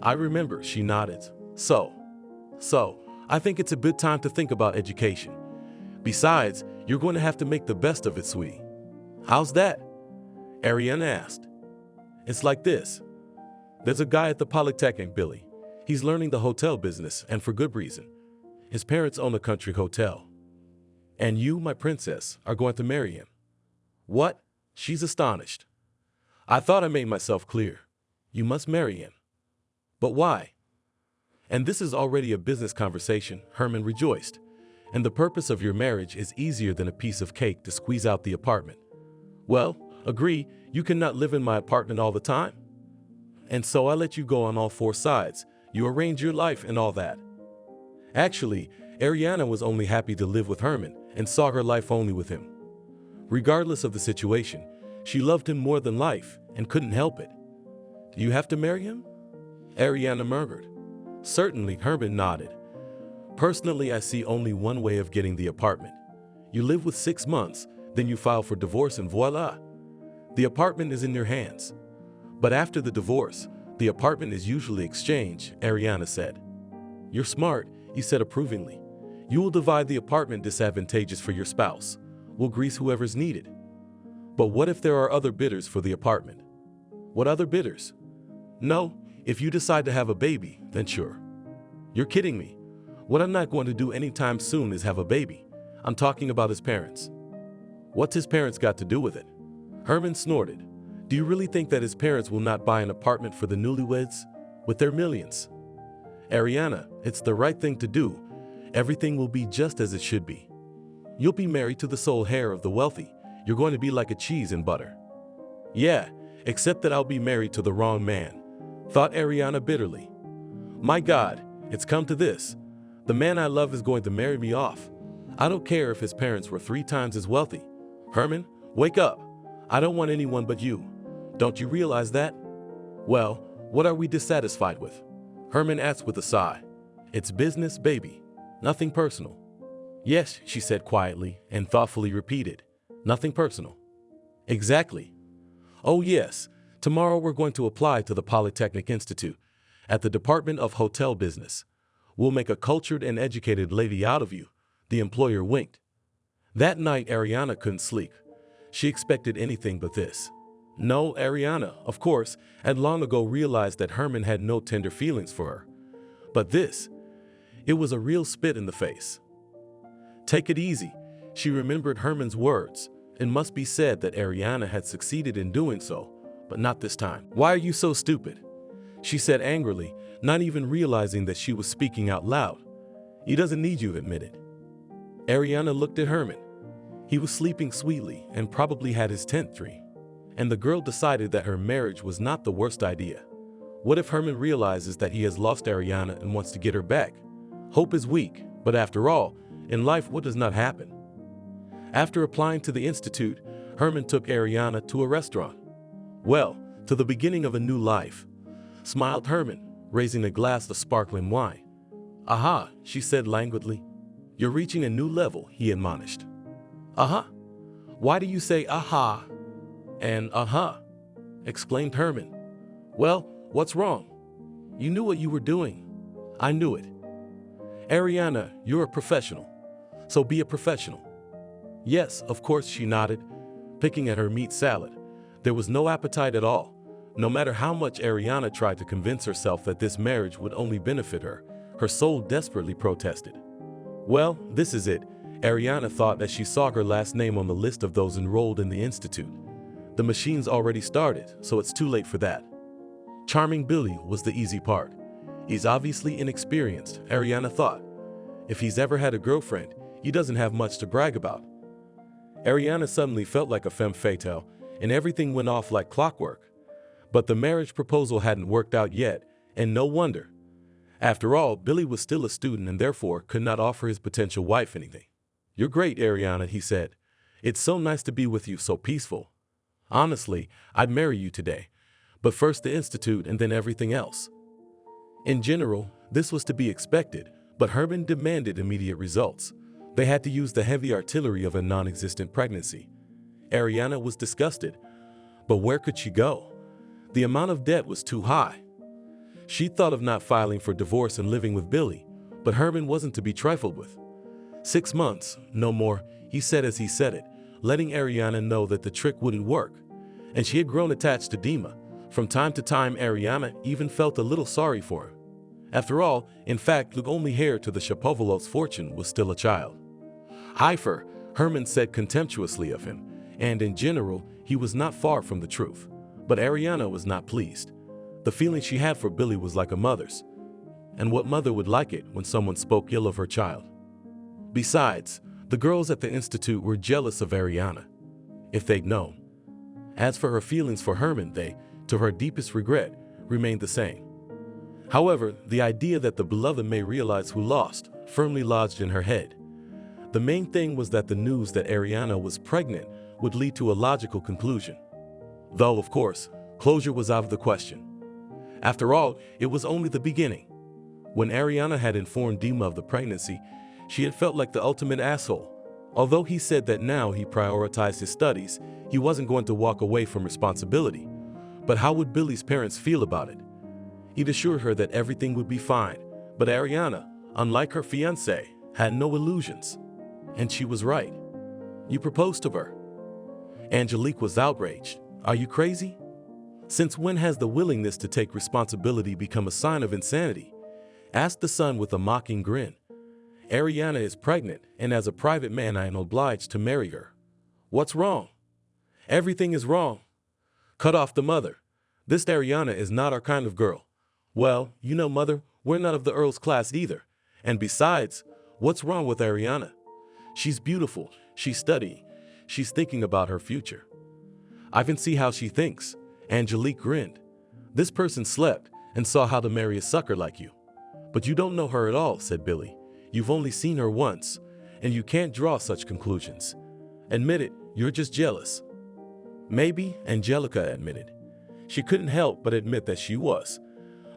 I remember, she nodded. So, I think it's a good time to think about education. Besides, you're going to have to make the best of it, sweetie. How's that? Ariana asked. It's like this. There's a guy at the Polytechnic, Billy. He's learning the hotel business, and for good reason. His parents own a country hotel. And you, my princess, are going to marry him. What? She's astonished. I thought I made myself clear. You must marry him. But why? And this is already a business conversation, Herman rejoiced. And the purpose of your marriage is easier than a piece of cake to squeeze out the apartment. Well, agree, you cannot live in my apartment all the time. And so I let you go on all four sides. You arrange your life and all that. Actually, Ariana was only happy to live with Herman and saw her life only with him. Regardless of the situation, she loved him more than life and couldn't help it. Do you have to marry him? Ariana murmured. Certainly, Herman nodded. Personally, I see only one way of getting the apartment. You live with 6 months, then you file for divorce and voila. The apartment is in your hands. But after the divorce, the apartment is usually exchanged, Ariana said. You're smart, he said approvingly. You will divide the apartment disadvantageous for your spouse. We'll grease whoever's needed. But what if there are other bidders for the apartment? What other bidders? No, if you decide to have a baby, then sure. You're kidding me. What I'm not going to do anytime soon is have a baby. I'm talking about his parents. What's his parents got to do with it? Herman snorted. Do you really think that his parents will not buy an apartment for the newlyweds? With their millions? Ariana, it's the right thing to do. Everything will be just as it should be. You'll be married to the sole heir of the wealthy. You're going to be like a cheese and butter. Yeah, except that I'll be married to the wrong man, thought Ariana bitterly. My God, it's come to this. The man I love is going to marry me off. I don't care if his parents were 3 times as wealthy. Herman, wake up. I don't want anyone but you. Don't you realize that? Well, what are we dissatisfied with? Herman asked with a sigh. It's business, baby. Nothing personal. Yes, she said quietly and thoughtfully repeated. Nothing personal. Exactly. Oh yes, tomorrow we're going to apply to the Polytechnic Institute at the Department of Hotel Business. We'll make a cultured and educated lady out of you, the employer winked. That night Ariana couldn't sleep. She expected anything but this. No, Ariana, of course, had long ago realized that Herman had no tender feelings for her. But this, it was a real spit in the face. Take it easy. She remembered Herman's words. It must be said that Ariana had succeeded in doing so, but not this time. Why are you so stupid? She said angrily, not even realizing that she was speaking out loud. He doesn't need you, admitted. Ariana looked at Herman. He was sleeping sweetly and probably had his 10th dream. And the girl decided that her marriage was not the worst idea. What if Herman realizes that he has lost Ariana and wants to get her back? Hope is weak, but after all, in life what does not happen? After applying to the institute, Herman took Ariana to a restaurant. Well, to the beginning of a new life, smiled Herman, raising a glass of sparkling wine. Aha, she said languidly. You're reaching a new level, he admonished. Aha? Why do you say aha? And aha, exclaimed Herman. Well, what's wrong? You knew what you were doing. I knew it. Ariana, you're a professional, so be a professional. Yes, of course, she nodded, picking at her meat salad. There was no appetite at all. No matter how much Ariana tried to convince herself that this marriage would only benefit her, her soul desperately protested. Well, this is it. Ariana thought as she saw her last name on the list of those enrolled in the institute. The machine's already started, so it's too late for that. Charming Billy was the easy part. He's obviously inexperienced, Ariana thought. If he's ever had a girlfriend, he doesn't have much to brag about. Ariana suddenly felt like a femme fatale, and everything went off like clockwork. But the marriage proposal hadn't worked out yet, and no wonder. After all, Billy was still a student and therefore could not offer his potential wife anything. You're great, Ariana, he said. It's so nice to be with you, so peaceful. Honestly, I'd marry you today. But first the institute and then everything else. In general, this was to be expected, but Herman demanded immediate results. They had to use the heavy artillery of a non-existent pregnancy. Ariana was disgusted. But where could she go? The amount of debt was too high. She thought of not filing for divorce and living with Billy, but Herman wasn't to be trifled with. 6 months, no more, he said as he said it, letting Ariana know that the trick wouldn't work. And she had grown attached to Dima. From time to time, Ariana even felt a little sorry for him. After all, in fact, the only heir to the Shapovalov's fortune was still a child. Heifer, Herman said contemptuously of him, and in general, he was not far from the truth. But Ariana was not pleased. The feeling she had for Billy was like a mother's. And what mother would like it when someone spoke ill of her child? Besides, the girls at the institute were jealous of Ariana. If they'd known, As for her feelings for Herman, they, to her deepest regret, remained the same. However, the idea that the beloved may realize who lost firmly lodged in her head. The main thing was that the news that Ariana was pregnant would lead to a logical conclusion. Though, of course, closure was out of the question. After all, it was only the beginning. When Ariana had informed Dima of the pregnancy, she had felt like the ultimate asshole. Although he said that now he prioritized his studies, he wasn't going to walk away from responsibility. But how would Billy's parents feel about it? He'd assured her that everything would be fine, but Ariana, unlike her fiancé, had no illusions. And she was right. You proposed to her. Angelique was outraged. Are you crazy? Since when has the willingness to take responsibility become a sign of insanity? Asked the son with a mocking grin. Ariana is pregnant, and as a private man I am obliged to marry her. What's wrong? Everything is wrong. Cut off the mother. This Ariana is not our kind of girl. Well, you know, mother, we're not of the Earl's class either. And besides, what's wrong with Ariana? She's beautiful, she's studying, she's thinking about her future. I can see how she thinks. Angelique grinned. This person slept and saw how to marry a sucker like you. But you don't know her at all, said Billy. You've only seen her once, and you can't draw such conclusions. Admit it, you're just jealous. Maybe, Angelica admitted. She couldn't help but admit that she was.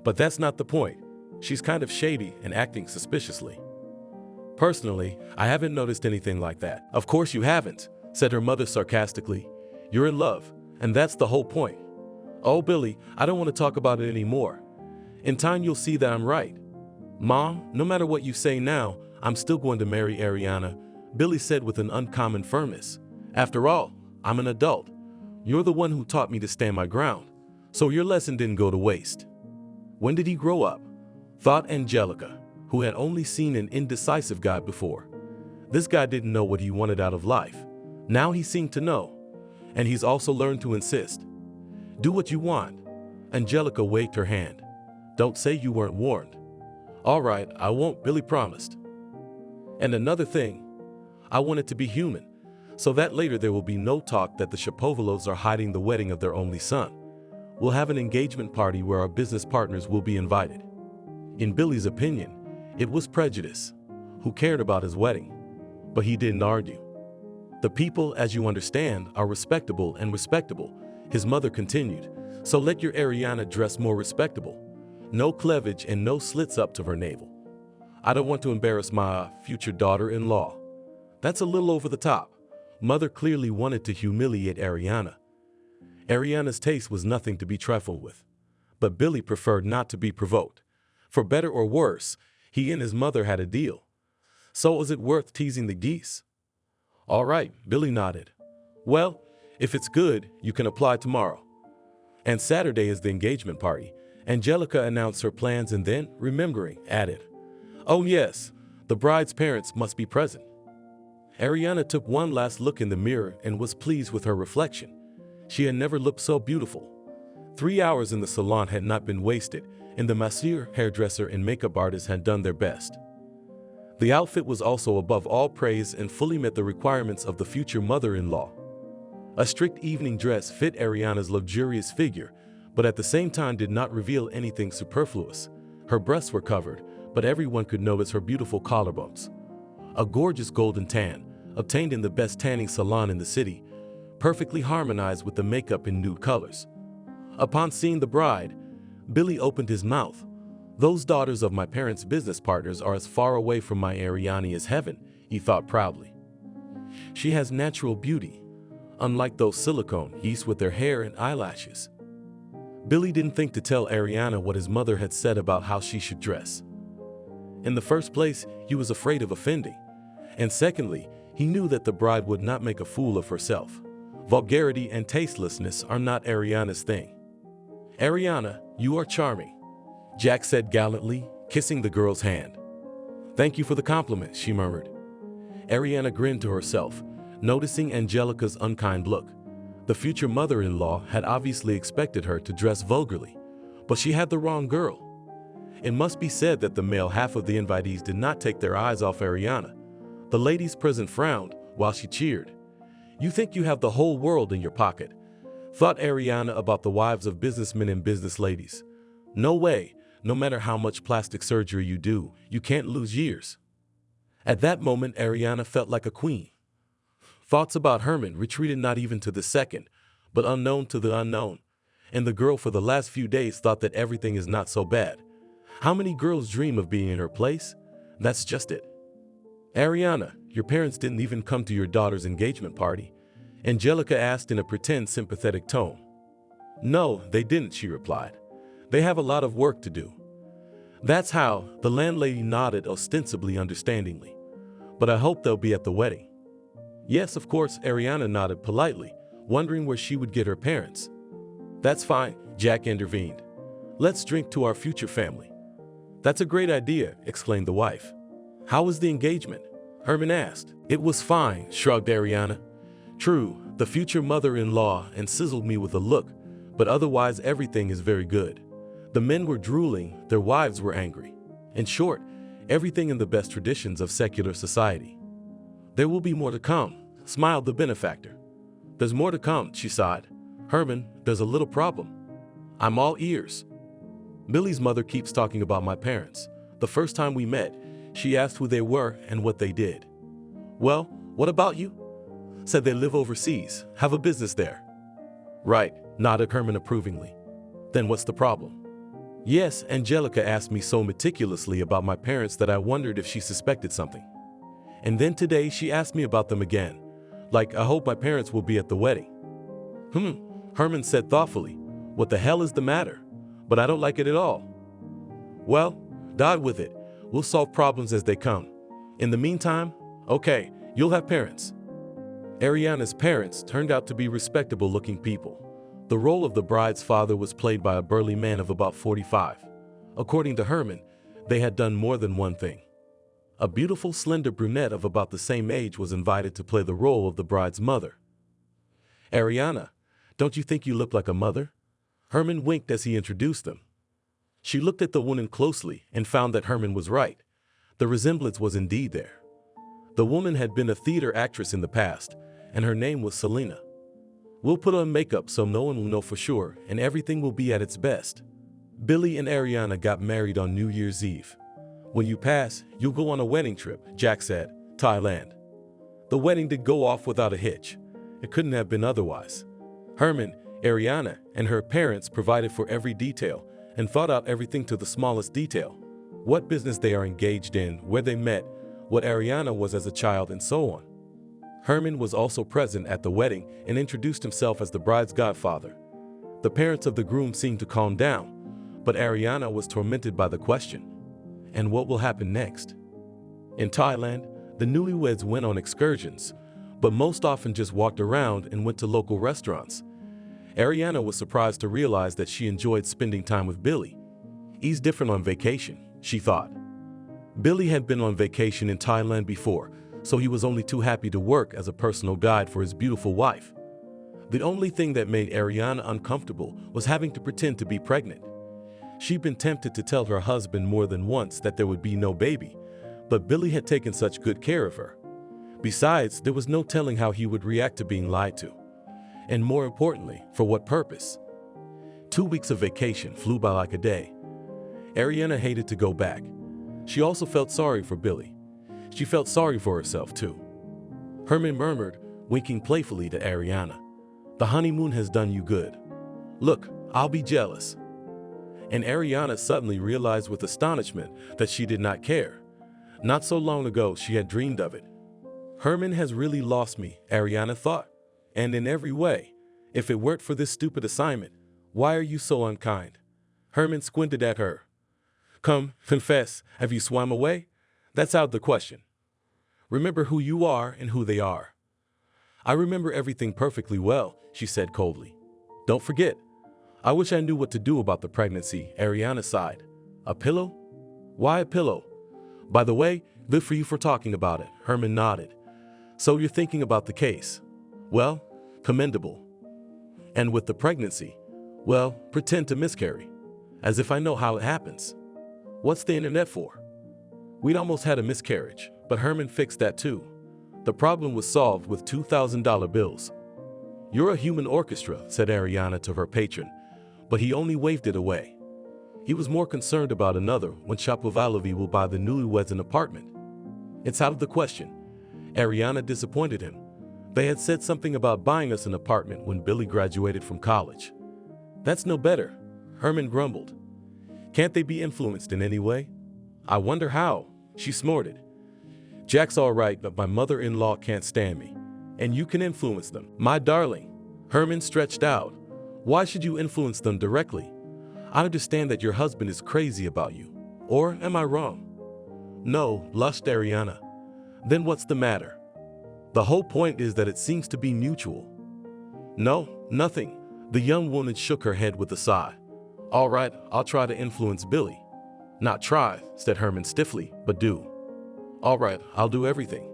But that's not the point. She's kind of shady and acting suspiciously. Personally, I haven't noticed anything like that. Of course you haven't, said her mother sarcastically. You're in love, and that's the whole point. Oh, Billy, I don't want to talk about it anymore. In time you'll see that I'm right. Mom, no matter what you say now, I'm still going to marry Ariana, Billy said with an uncommon firmness. After all, I'm an adult. You're the one who taught me to stand my ground, so your lesson didn't go to waste. When did he grow up? Thought Angelica, who had only seen an indecisive guy before. This guy didn't know what he wanted out of life. Now he seemed to know, and he's also learned to insist. Do what you want. Angelica waved her hand. Don't say you weren't warned. All right, I won't, Billy promised. And another thing, I want it to be human, so that later there will be no talk that the Shapovalovs are hiding the wedding of their only son. We'll have an engagement party where our business partners will be invited. In Billy's opinion, it was prejudice. Who cared about his wedding? But he didn't argue. The people, as you understand, are respectable and respectable, his mother continued, so let your Ariana dress more respectable. No cleavage and no slits up to her navel. I don't want to embarrass my future daughter-in-law. That's a little over the top. Mother clearly wanted to humiliate Ariana. Ariana's taste was nothing to be trifled with, but Billy preferred not to be provoked. For better or worse, he and his mother had a deal. So was it worth teasing the geese? All right, Billy nodded. Well, if it's good, you can apply tomorrow. And Saturday is the engagement party. Angelica announced her plans and then, remembering, added, Oh yes, the bride's parents must be present. Ariana took one last look in the mirror and was pleased with her reflection. She had never looked so beautiful. 3 hours in the salon had not been wasted, and the masseur, hairdresser, and makeup artist had done their best. The outfit was also above all praise and fully met the requirements of the future mother-in-law. A strict evening dress fit Ariana's luxurious figure, but at the same time did not reveal anything superfluous. Her breasts were covered, but everyone could notice her beautiful collarbones. A gorgeous golden tan, obtained in the best tanning salon in the city, perfectly harmonized with the makeup in nude colors. Upon seeing the bride, Billy opened his mouth. Those daughters of my parents' business partners are as far away from my Ariana as heaven, he thought proudly. She has natural beauty, unlike those silicone geese with their hair and eyelashes. Billy didn't think to tell Ariana what his mother had said about how she should dress. In the first place, he was afraid of offending, and secondly, he knew that the bride would not make a fool of herself. Vulgarity and tastelessness are not Ariana's thing. Ariana, you are charming, Jack said gallantly, kissing the girl's hand. Thank you for the compliment, she murmured. Ariana grinned to herself, noticing Angelica's unkind look. The future mother-in-law had obviously expected her to dress vulgarly, but she had the wrong girl. It must be said that the male half of the invitees did not take their eyes off Ariana. The ladies present frowned while she cheered. You think you have the whole world in your pocket. thought Ariana about the wives of businessmen and business ladies. No way, no matter how much plastic surgery you do, you can't lose years. At that moment, Ariana felt like a queen. Thoughts about Herman retreated not even to the second, but unknown to the unknown. And the girl for the last few days thought that everything is not so bad. How many girls dream of being in her place? That's just it. Ariana, your parents didn't even come to your daughter's engagement party, Angelica asked in a pretend sympathetic tone. No, they didn't, she replied. They have a lot of work to do. That's how, the landlady nodded ostensibly understandingly. But I hope they'll be at the wedding. Yes, of course, Ariana nodded politely, wondering where she would get her parents. That's fine, Jack intervened. Let's drink to our future family. That's a great idea, exclaimed the wife. How was the engagement? Herman asked. It was fine, shrugged Ariana. True, the future mother-in-law and sizzled me with a look, but otherwise everything is very good. The men were drooling, their wives were angry. In short, everything in the best traditions of secular society. There will be more to come, smiled the benefactor. There's more to come, she sighed. Herman, there's a little problem. I'm all ears. Billy's mother keeps talking about my parents. The first time we met, she asked who they were and what they did. Well, what about you? Said they live overseas, have a business there. Right, nodded Herman approvingly. Then what's the problem? Yes, Angelica asked me so meticulously about my parents that I wondered if she suspected something. And then today she asked me about them again. Like, I hope my parents will be at the wedding. Herman said thoughtfully. What the hell is the matter? But I don't like it at all. Well, die with it. We'll solve problems as they come. In the meantime, okay, you'll have parents. Ariana's parents turned out to be respectable-looking people. The role of the bride's father was played by a burly man of about 45. According to Herman, they had done more than one thing. A beautiful, slender brunette of about the same age was invited to play the role of the bride's mother. Ariana, don't you think you look like a mother? Herman winked as he introduced them. She looked at the woman closely and found that Herman was right. The resemblance was indeed there. The woman had been a theater actress in the past, and her name was Selena. We'll put on makeup so no one will know for sure, and everything will be at its best. Billy and Ariana got married on New Year's Eve. When you pass, you'll go on a wedding trip, Jack said, Thailand. The wedding did go off without a hitch. It couldn't have been otherwise. Herman, Ariana, and her parents provided for every detail and thought out everything to the smallest detail. What business they are engaged in, where they met, what Ariana was as a child, and so on. Herman was also present at the wedding and introduced himself as the bride's godfather. The parents of the groom seemed to calm down, but Ariana was tormented by the question, and what will happen next? In Thailand, the newlyweds went on excursions, but most often just walked around and went to local restaurants. Ariana was surprised to realize that she enjoyed spending time with Billy. He's different on vacation, she thought. Billy had been on vacation in Thailand before, so he was only too happy to work as a personal guide for his beautiful wife. The only thing that made Ariana uncomfortable was having to pretend to be pregnant. She'd been tempted to tell her husband more than once that there would be no baby, but Billy had taken such good care of her. Besides, there was no telling how he would react to being lied to. And more importantly, for what purpose? 2 weeks of vacation flew by like a day. Ariana hated to go back. She also felt sorry for Billy. She felt sorry for herself too. Herman murmured, winking playfully to Ariana. The honeymoon has done you good. Look, I'll be jealous. And Ariana suddenly realized with astonishment that she did not care. Not so long ago, she had dreamed of it. Herman has really lost me, Ariana thought. And in every way. If it weren't for this stupid assignment, why are you so unkind? Herman squinted at her. Come, confess, have you swam away? That's out of the question. Remember who you are and who they are. I remember everything perfectly well, she said coldly. Don't forget. I wish I knew what to do about the pregnancy, Ariana sighed. A pillow? Why a pillow? By the way, good for you for talking about it, Herman nodded. So you're thinking about the case. Well, commendable. And with the pregnancy, well, pretend to miscarry. As if I know how it happens. What's the internet for? We'd almost had a miscarriage, but Herman fixed that too. The problem was solved with $2,000 bills. "You're a human orchestra," said Ariana to her patron, but he only waved it away. He was more concerned about another when Shapovalov will buy the newlyweds an apartment. "It's out of the question." Ariana disappointed him. "They had said something about buying us an apartment when Billy graduated from college." "That's no better," Herman grumbled. "Can't they be influenced in any way?" "I wonder how," she snorted. "Jack's all right, but my mother-in-law can't stand me. And you can influence them." "My darling," Herman stretched out, "why should you influence them directly? I understand that your husband is crazy about you. Or am I wrong?" "No," blushed Ariana. "Then what's the matter?" "The whole point is that it seems to be mutual." "No, nothing." The young woman shook her head with a sigh. "All right, I'll try to influence Billy." "Not try," said Herman stiffly, "but do." "All right, I'll do everything,"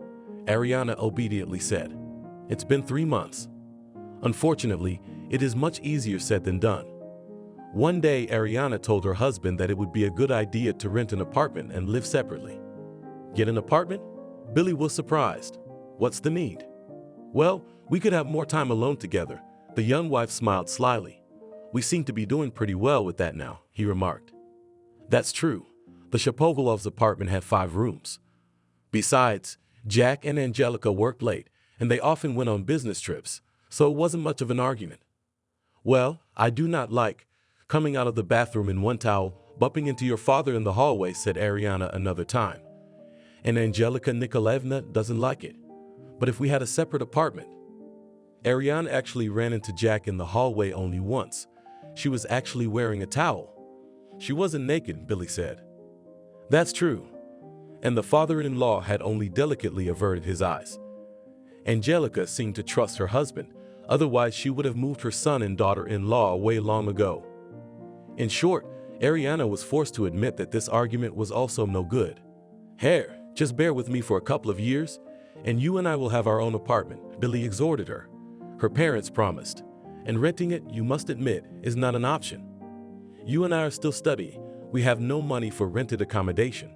Ariana obediently said. "It's been 3 months. Unfortunately, it is much easier said than done. One day, Ariana told her husband that it would be a good idea to rent an apartment and live separately. "Get an apartment?" Billy was surprised. "What's the need?" "Well, we could have more time alone together." The young wife smiled slyly. "We seem to be doing pretty well with that now," he remarked. "That's true. The Shapovalovs' apartment had 5 rooms. Besides, Jack and Angelica worked late, and they often went on business trips, so it wasn't much of an argument." "Well, I do not like coming out of the bathroom in one towel, bumping into your father in the hallway," said Ariana another time. "And Angelica Nikolaevna doesn't like it. But if we had a separate apartment..." Ariana actually ran into Jack in the hallway only once. She was actually wearing a towel. She wasn't naked, Billy said. "That's true." And the father-in-law had only delicately averted his eyes. Angelica seemed to trust her husband, otherwise she would have moved her son and daughter-in-law away long ago. In short, Ariana was forced to admit that this argument was also no good. "Here, just bear with me for a couple of years, and you and I will have our own apartment," Billy exhorted her. Her parents promised, "And renting it, you must admit, is not an option. You and I are still studying. We have no money for rented accommodation.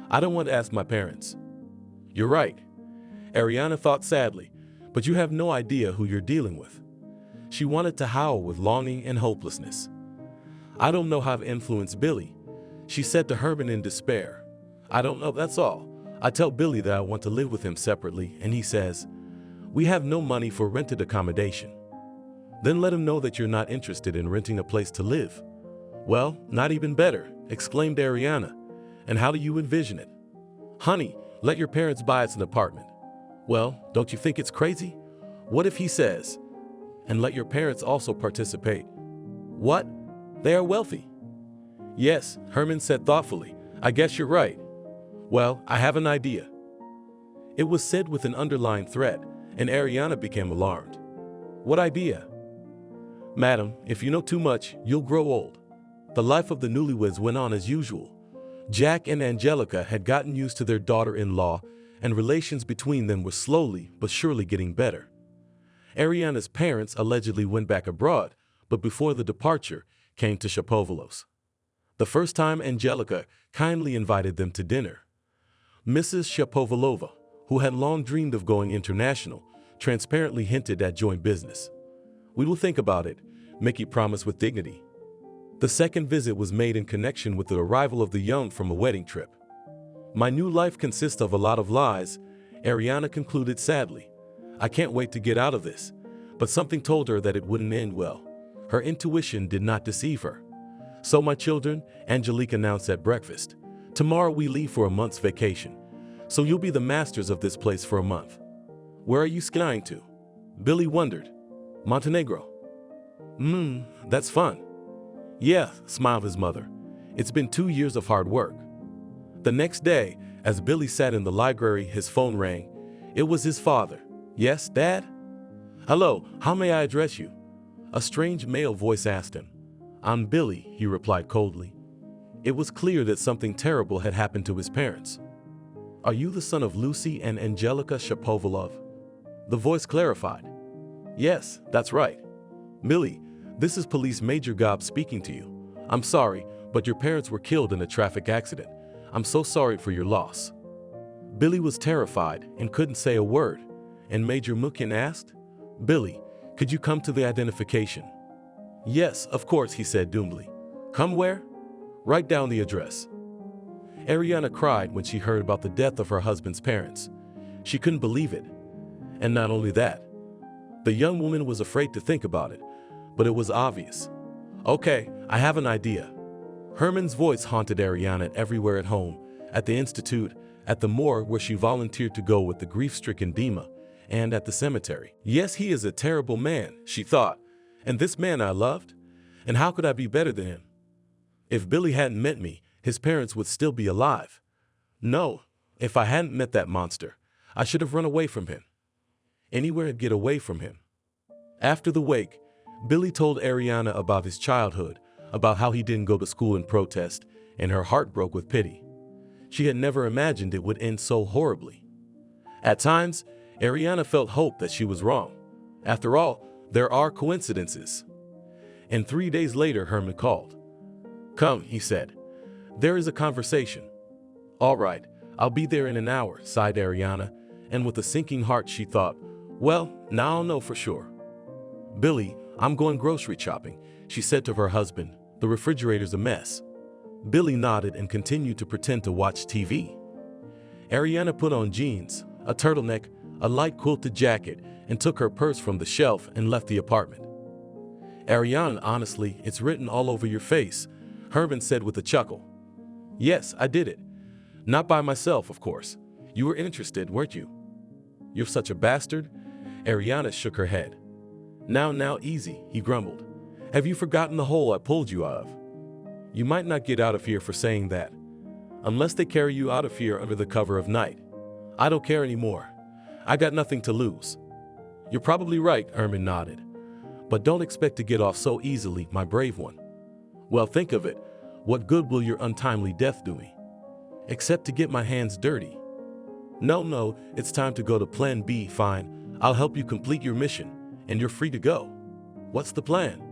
I don't want to ask my parents." "You're right," Ariana thought sadly, "but you have no idea who you're dealing with." She wanted to howl with longing and hopelessness. "I don't know how to influence Billy," she said to Herman in despair. "I don't know, that's all. I tell Billy that I want to live with him separately, and he says, 'We have no money for rented accommodation.' Then let him know that you're not interested in renting a place to live." "Well, not even better," exclaimed Ariana. "And how do you envision it?" "Honey, let your parents buy us an apartment." "Well, don't you think it's crazy? What if he says, 'And let your parents also participate'?" "What? They are wealthy." "Yes," Herman said thoughtfully. "I guess you're right. Well, I have an idea." It was said with an underlying threat, and Ariana became alarmed. "What idea?" "Madam, if you know too much, you'll grow old." The life of the newlyweds went on as usual. Jack and Angelica had gotten used to their daughter-in-law, and relations between them were slowly but surely getting better. Ariana's parents allegedly went back abroad, but before the departure, came to Shapovalov's. The first time, Angelica kindly invited them to dinner. Mrs. Shapovalova, who had long dreamed of going international, transparently hinted at joint business. "We will think about it," Mickey promised with dignity. The second visit was made in connection with the arrival of the young from a wedding trip. "My new life consists of a lot of lies," Ariana concluded sadly. "I can't wait to get out of this." But something told her that it wouldn't end well. Her intuition did not deceive her. "So, my children," Angelica announced at breakfast, "tomorrow we leave for a month's vacation. So you'll be the masters of this place for a month." "Where are you skiing to?" Billy wondered. "Montenegro." That's fun." "Yeah," smiled his mother. "It's been 2 years of hard work." The next day, as Billy sat in the library, his phone rang. It was his father. "Yes, Dad?" "Hello, how may I address you?" A strange male voice asked him. "I'm Billy," he replied coldly. It was clear that something terrible had happened to his parents. "Are you the son of Lucy and Angelica Shapovalov?" The voice clarified. "Yes, that's right." "Billy, this is Police Major Gobb speaking to you. I'm sorry, but your parents were killed in a traffic accident. I'm so sorry for your loss." Billy was terrified and couldn't say a word, and Major Mukin asked, "Billy, Could you come to the identification? Yes, of course, he said doomly. Come where? Write down the address. Ariana cried when she heard about the death of her husband's parents. She couldn't believe it. And not only that, the young woman was afraid to think about it, but it was obvious. Okay, I have an idea. Herman's voice haunted Ariana everywhere at home, at the institute, at the morgue where she volunteered to go with the grief-stricken Dima, and at the cemetery. Yes, he is a terrible man, she thought, and this man I loved? And how could I be better than him? If Billy hadn't met me, his parents would still be alive. No, if I hadn't met that monster, I should have run away from him. Anywhere to get away from him. After the wake, Billy told Ariana about his childhood, about how he didn't go to school in protest, and her heart broke with pity. She had never imagined it would end so horribly. At times, Ariana felt hope that she was wrong. After all, there are coincidences. And 3 days later, Herman called. Come, he said. There is a conversation. All right, I'll be there in an hour, sighed Ariana, and with a sinking heart she thought, well, now I'll know for sure. Billy, I'm going grocery shopping, she said to her husband. The refrigerator's a mess. Billy nodded and continued to pretend to watch TV. Ariana put on jeans, a turtleneck, a light quilted jacket, and took her purse from the shelf and left the apartment. Ariana, honestly, it's written all over your face, Herman said with a chuckle. Yes, I did it. Not by myself, of course. You were interested, weren't you? You're such a bastard. Ariana shook her head. Now, easy, he grumbled. Have you forgotten the hole I pulled you out of? You might not get out of here for saying that. Unless they carry you out of here under the cover of night. I don't care anymore. I got nothing to lose. You're probably right, Herman nodded. But don't expect to get off so easily, my brave one. Well, think of it. What good will your untimely death do me? Except to get my hands dirty. No, it's time to go to Plan B, fine. I'll help you complete your mission, and you're free to go. What's the plan?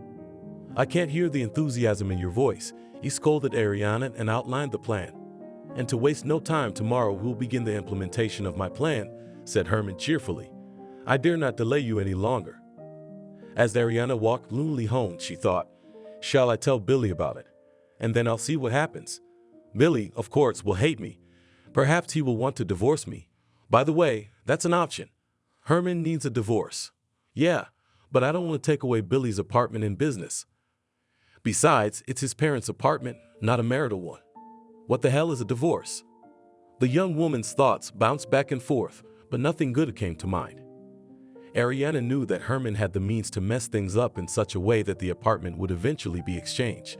I can't hear the enthusiasm in your voice. He scolded Ariana and outlined the plan. And to waste no time, tomorrow we'll begin the implementation of my plan, said Herman cheerfully. I dare not delay you any longer. As Ariana walked gloomily home, she thought, shall I tell Billy about it? And then I'll see what happens. Billy, of course, will hate me. Perhaps he will want to divorce me. By the way, that's an option. Herman needs a divorce. Yeah, but I don't want to take away Billy's apartment and business. Besides, it's his parents' apartment, not a marital one. What the hell is a divorce? The young woman's thoughts bounced back and forth, but nothing good came to mind. Ariana knew that Herman had the means to mess things up in such a way that the apartment would eventually be exchanged.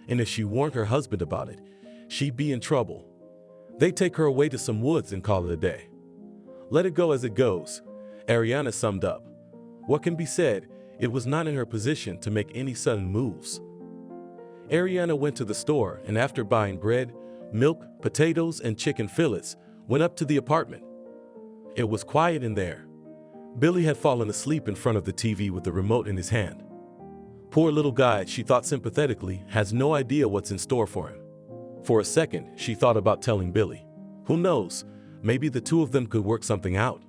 And if she warned her husband about it, she'd be in trouble. They'd take her away to some woods and call it a day. Let it go as it goes, Ariana summed up. What can be said, it was not in her position to make any sudden moves. Ariana went to the store and after buying bread, milk, potatoes, and chicken fillets, went up to the apartment. It was quiet in there. Billy had fallen asleep in front of the TV with the remote in his hand. Poor little guy, she thought sympathetically, has no idea what's in store for him. For a second, she thought about telling Billy. Who knows, maybe the two of them could work something out.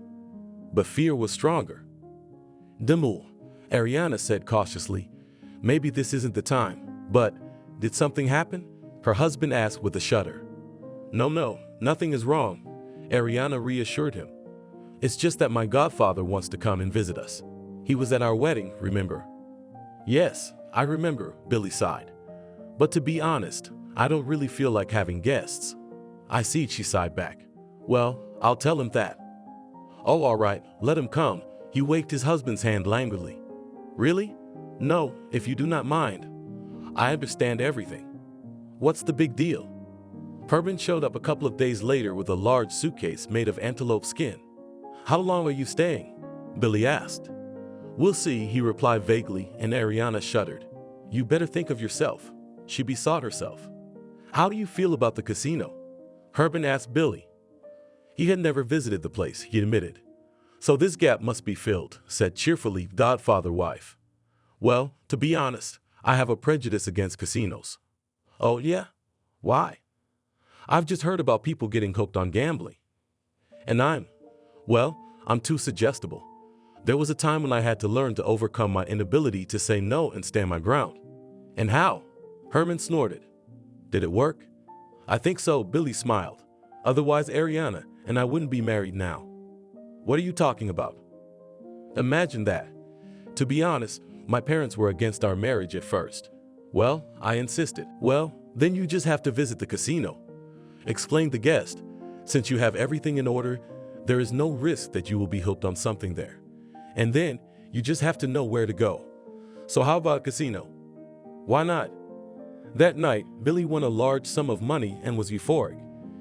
But fear was stronger. Demul, Ariana said cautiously, maybe this isn't the time, but did something happen? Her husband asked with a shudder. No, nothing is wrong, Ariana reassured him. It's just that my godfather wants to come and visit us. He was at our wedding, remember? Yes, I remember, Billy sighed. But to be honest, I don't really feel like having guests. I see, she sighed back. Well, I'll tell him that. Oh, all right, let him come. He waved his husband's hand languidly. Really? No, if you do not mind. I understand everything. What's the big deal? Herman showed up a couple of days later with a large suitcase made of antelope skin. How long are you staying? Billy asked. We'll see, he replied vaguely, and Ariana shuddered. You better think of yourself. She besought herself. How do you feel about the casino? Herman asked Billy. He had never visited the place, he admitted. So this gap must be filled, said cheerfully godfather wife. Well, to be honest, I have a prejudice against casinos. Oh yeah? Why? I've just heard about people getting hooked on gambling. And I'm too suggestible. There was a time when I had to learn to overcome my inability to say no and stand my ground. And how? Herman snorted. Did it work? I think so, Billy smiled. Otherwise, Ariana and I wouldn't be married now. What are you talking about? Imagine that. To be honest, my parents were against our marriage at first. Well, I insisted. Well, then you just have to visit the casino, explained the guest. Since you have everything in order, there is no risk that you will be hooked on something there. And then you just have to know where to go. So how about casino? Why not? That night, Billy won a large sum of money and was euphoric.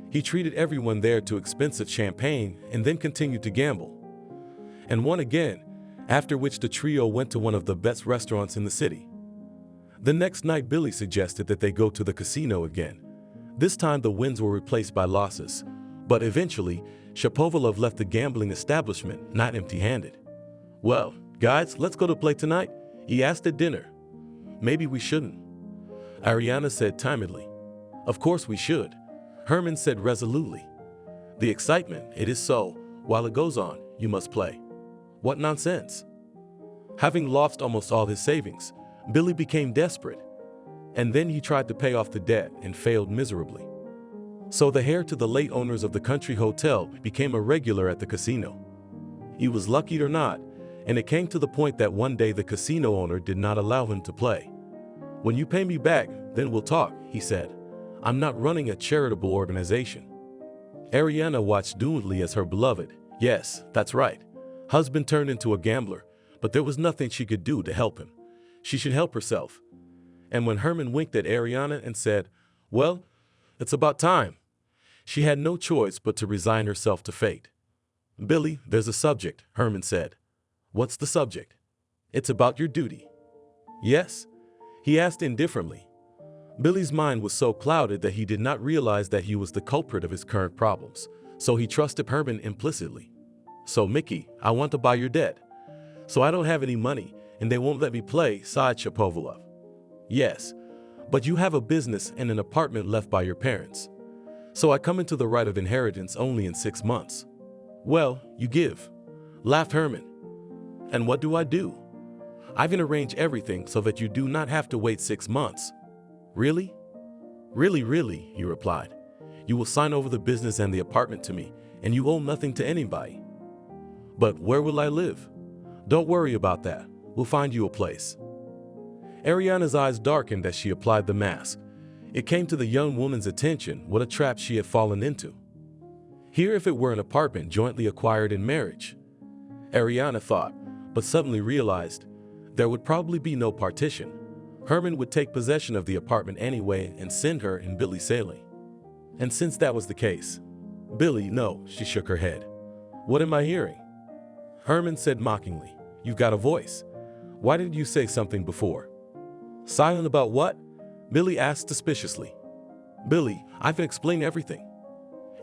He treated everyone there to expensive champagne and then continued to gamble. And won again, after which the trio went to one of the best restaurants in the city. The next night, Billy suggested that they go to the casino again. This time the wins were replaced by losses, but eventually, Shapovalov left the gambling establishment not empty-handed. Well, guys, let's go to play tonight, he asked at dinner. Maybe we shouldn't, Ariana said timidly. Of course we should, Herman said resolutely. The excitement, it is so, while it goes on, you must play. What nonsense. Having lost almost all his savings, Billy became desperate. And then he tried to pay off the debt and failed miserably. So the heir to the late owners of the country hotel became a regular at the casino. He was lucky or not, and it came to the point that one day the casino owner did not allow him to play. When you pay me back, then we'll talk, he said. I'm not running a charitable organization. Ariana watched doomed as her beloved, yes, that's right, husband turned into a gambler, but there was nothing she could do to help him. She should help herself. And when Herman winked at Ariana and said, well, it's about time, she had no choice but to resign herself to fate. Billy, there's a subject, Herman said. What's the subject? It's about your duty. Yes? He asked indifferently. Billy's mind was so clouded that he did not realize that he was the culprit of his current problems, so he trusted Herman implicitly. So, Mickey, I want to buy your debt. So I don't have any money, and they won't let me play, sighed Shapovalov. Yes, but you have a business and an apartment left by your parents. So I come into the right of inheritance only in 6 months. Well, you give, laughed Herman. And what do I do? I can arrange everything so that you do not have to wait 6 months. Really? Really, he replied. You will sign over the business and the apartment to me, and you owe nothing to anybody. But where will I live? Don't worry about that. We'll find you a place. Ariana's eyes darkened as she applied the mask. It came to the young woman's attention what a trap she had fallen into. Here if it were an apartment jointly acquired in marriage. Ariana thought, but suddenly realized there would probably be no partition. Herman would take possession of the apartment anyway and send her and Billy sailing. And since that was the case, Billy, no, she shook her head. What am I hearing? Herman said mockingly, you've got a voice. Why didn't you say something before? Silent about what? Billy asked suspiciously. Billy, I can explain everything.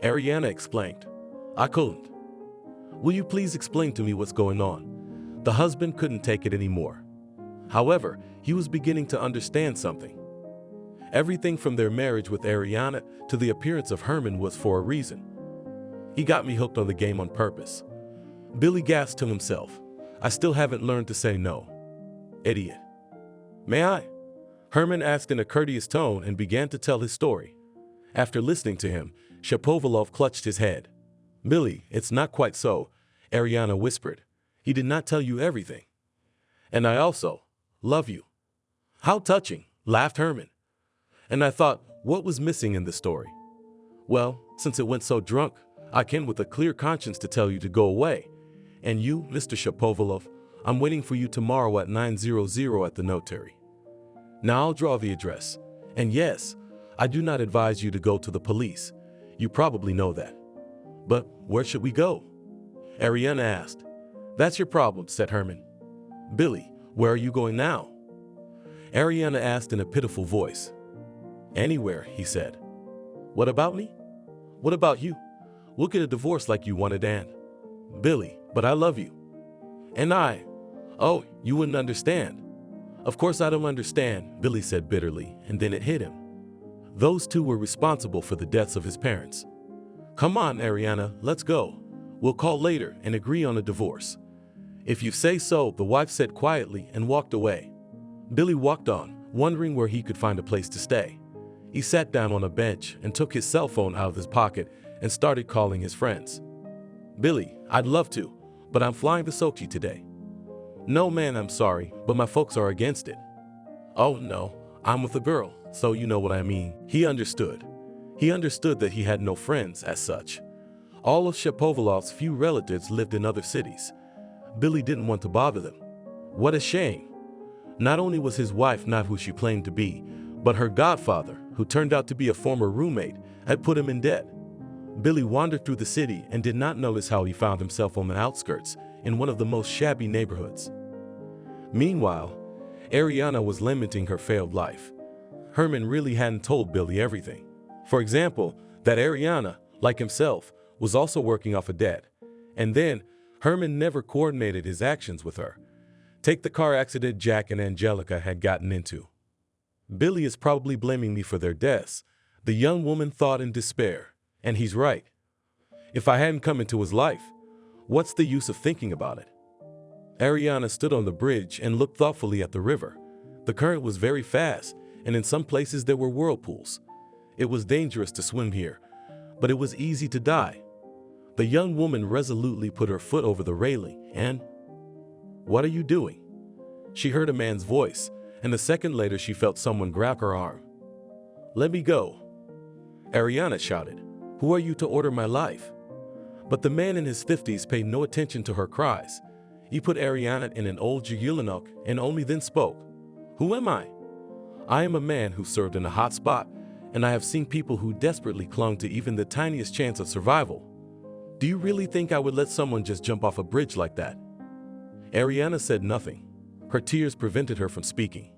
Ariana explained. I couldn't. Will you please explain to me what's going on? The husband couldn't take it anymore. However, he was beginning to understand something. Everything from their marriage with Ariana to the appearance of Herman was for a reason. He got me hooked on the game on purpose. Billy gasped to himself. I still haven't learned to say no. Idiot. May I? Herman asked in a courteous tone and began to tell his story. After listening to him, Shapovalov clutched his head. Billy, it's not quite so, Ariana whispered. He did not tell you everything. And I also love you. How touching, laughed Herman. And I thought, what was missing in the story? Well, since it went so drunk, I can with a clear conscience to tell you to go away. And you, Mr. Shapovalov, I'm waiting for you tomorrow at 9:00 at the notary. Now I'll draw the address. And yes, I do not advise you to go to the police. You probably know that. But where should we go? Ariana asked. That's your problem, said Herman. Billy, where are you going now? Ariana asked in a pitiful voice. Anywhere, he said. What about me? What about you? We'll get a divorce like you wanted, and Billy, but I love you. And I. Oh, you wouldn't understand. Of course I don't understand, Billy said bitterly, and then it hit him. Those two were responsible for the deaths of his parents. Come on, Ariana, let's go. We'll call later and agree on a divorce. "If you say so," the wife said quietly and walked away. Billy walked on, wondering where he could find a place to stay. He sat down on a bench and took his cell phone out of his pocket and started calling his friends. "Billy, I'd love to, but I'm flying to Sochi today." "No, man, I'm sorry, but my folks are against it." "Oh, no, I'm with a girl, so you know what I mean." He understood. He understood that he had no friends as such. All of Shapovalov's few relatives lived in other cities. Billy didn't want to bother them. What a shame. Not only was his wife not who she claimed to be, but her godfather, who turned out to be a former roommate, had put him in debt. Billy wandered through the city and did not notice how he found himself on the outskirts in one of the most shabby neighborhoods. Meanwhile, Ariana was lamenting her failed life. Herman really hadn't told Billy everything. For example, that Ariana, like himself, was also working off a debt. And then, Herman never coordinated his actions with her. Take the car accident Jack and Angelica had gotten into. "Billy is probably blaming me for their deaths," the young woman thought in despair. And he's right. If I hadn't come into his life, what's the use of thinking about it? Ariana stood on the bridge and looked thoughtfully at the river. The current was very fast, and in some places there were whirlpools. It was dangerous to swim here, but it was easy to die. The young woman resolutely put her foot over the railing and, "What are you doing?" She heard a man's voice, and a second later she felt someone grab her arm. "Let me go." Ariana shouted, "Who are you to order my life?" But the man in his 50s paid no attention to her cries. He put Ariana in an old Julianok and only then spoke. "Who am I?" "I am a man who served in a hot spot, and I have seen people who desperately clung to even the tiniest chance of survival. Do you really think I would let someone just jump off a bridge like that?" Ariana said nothing. Her tears prevented her from speaking.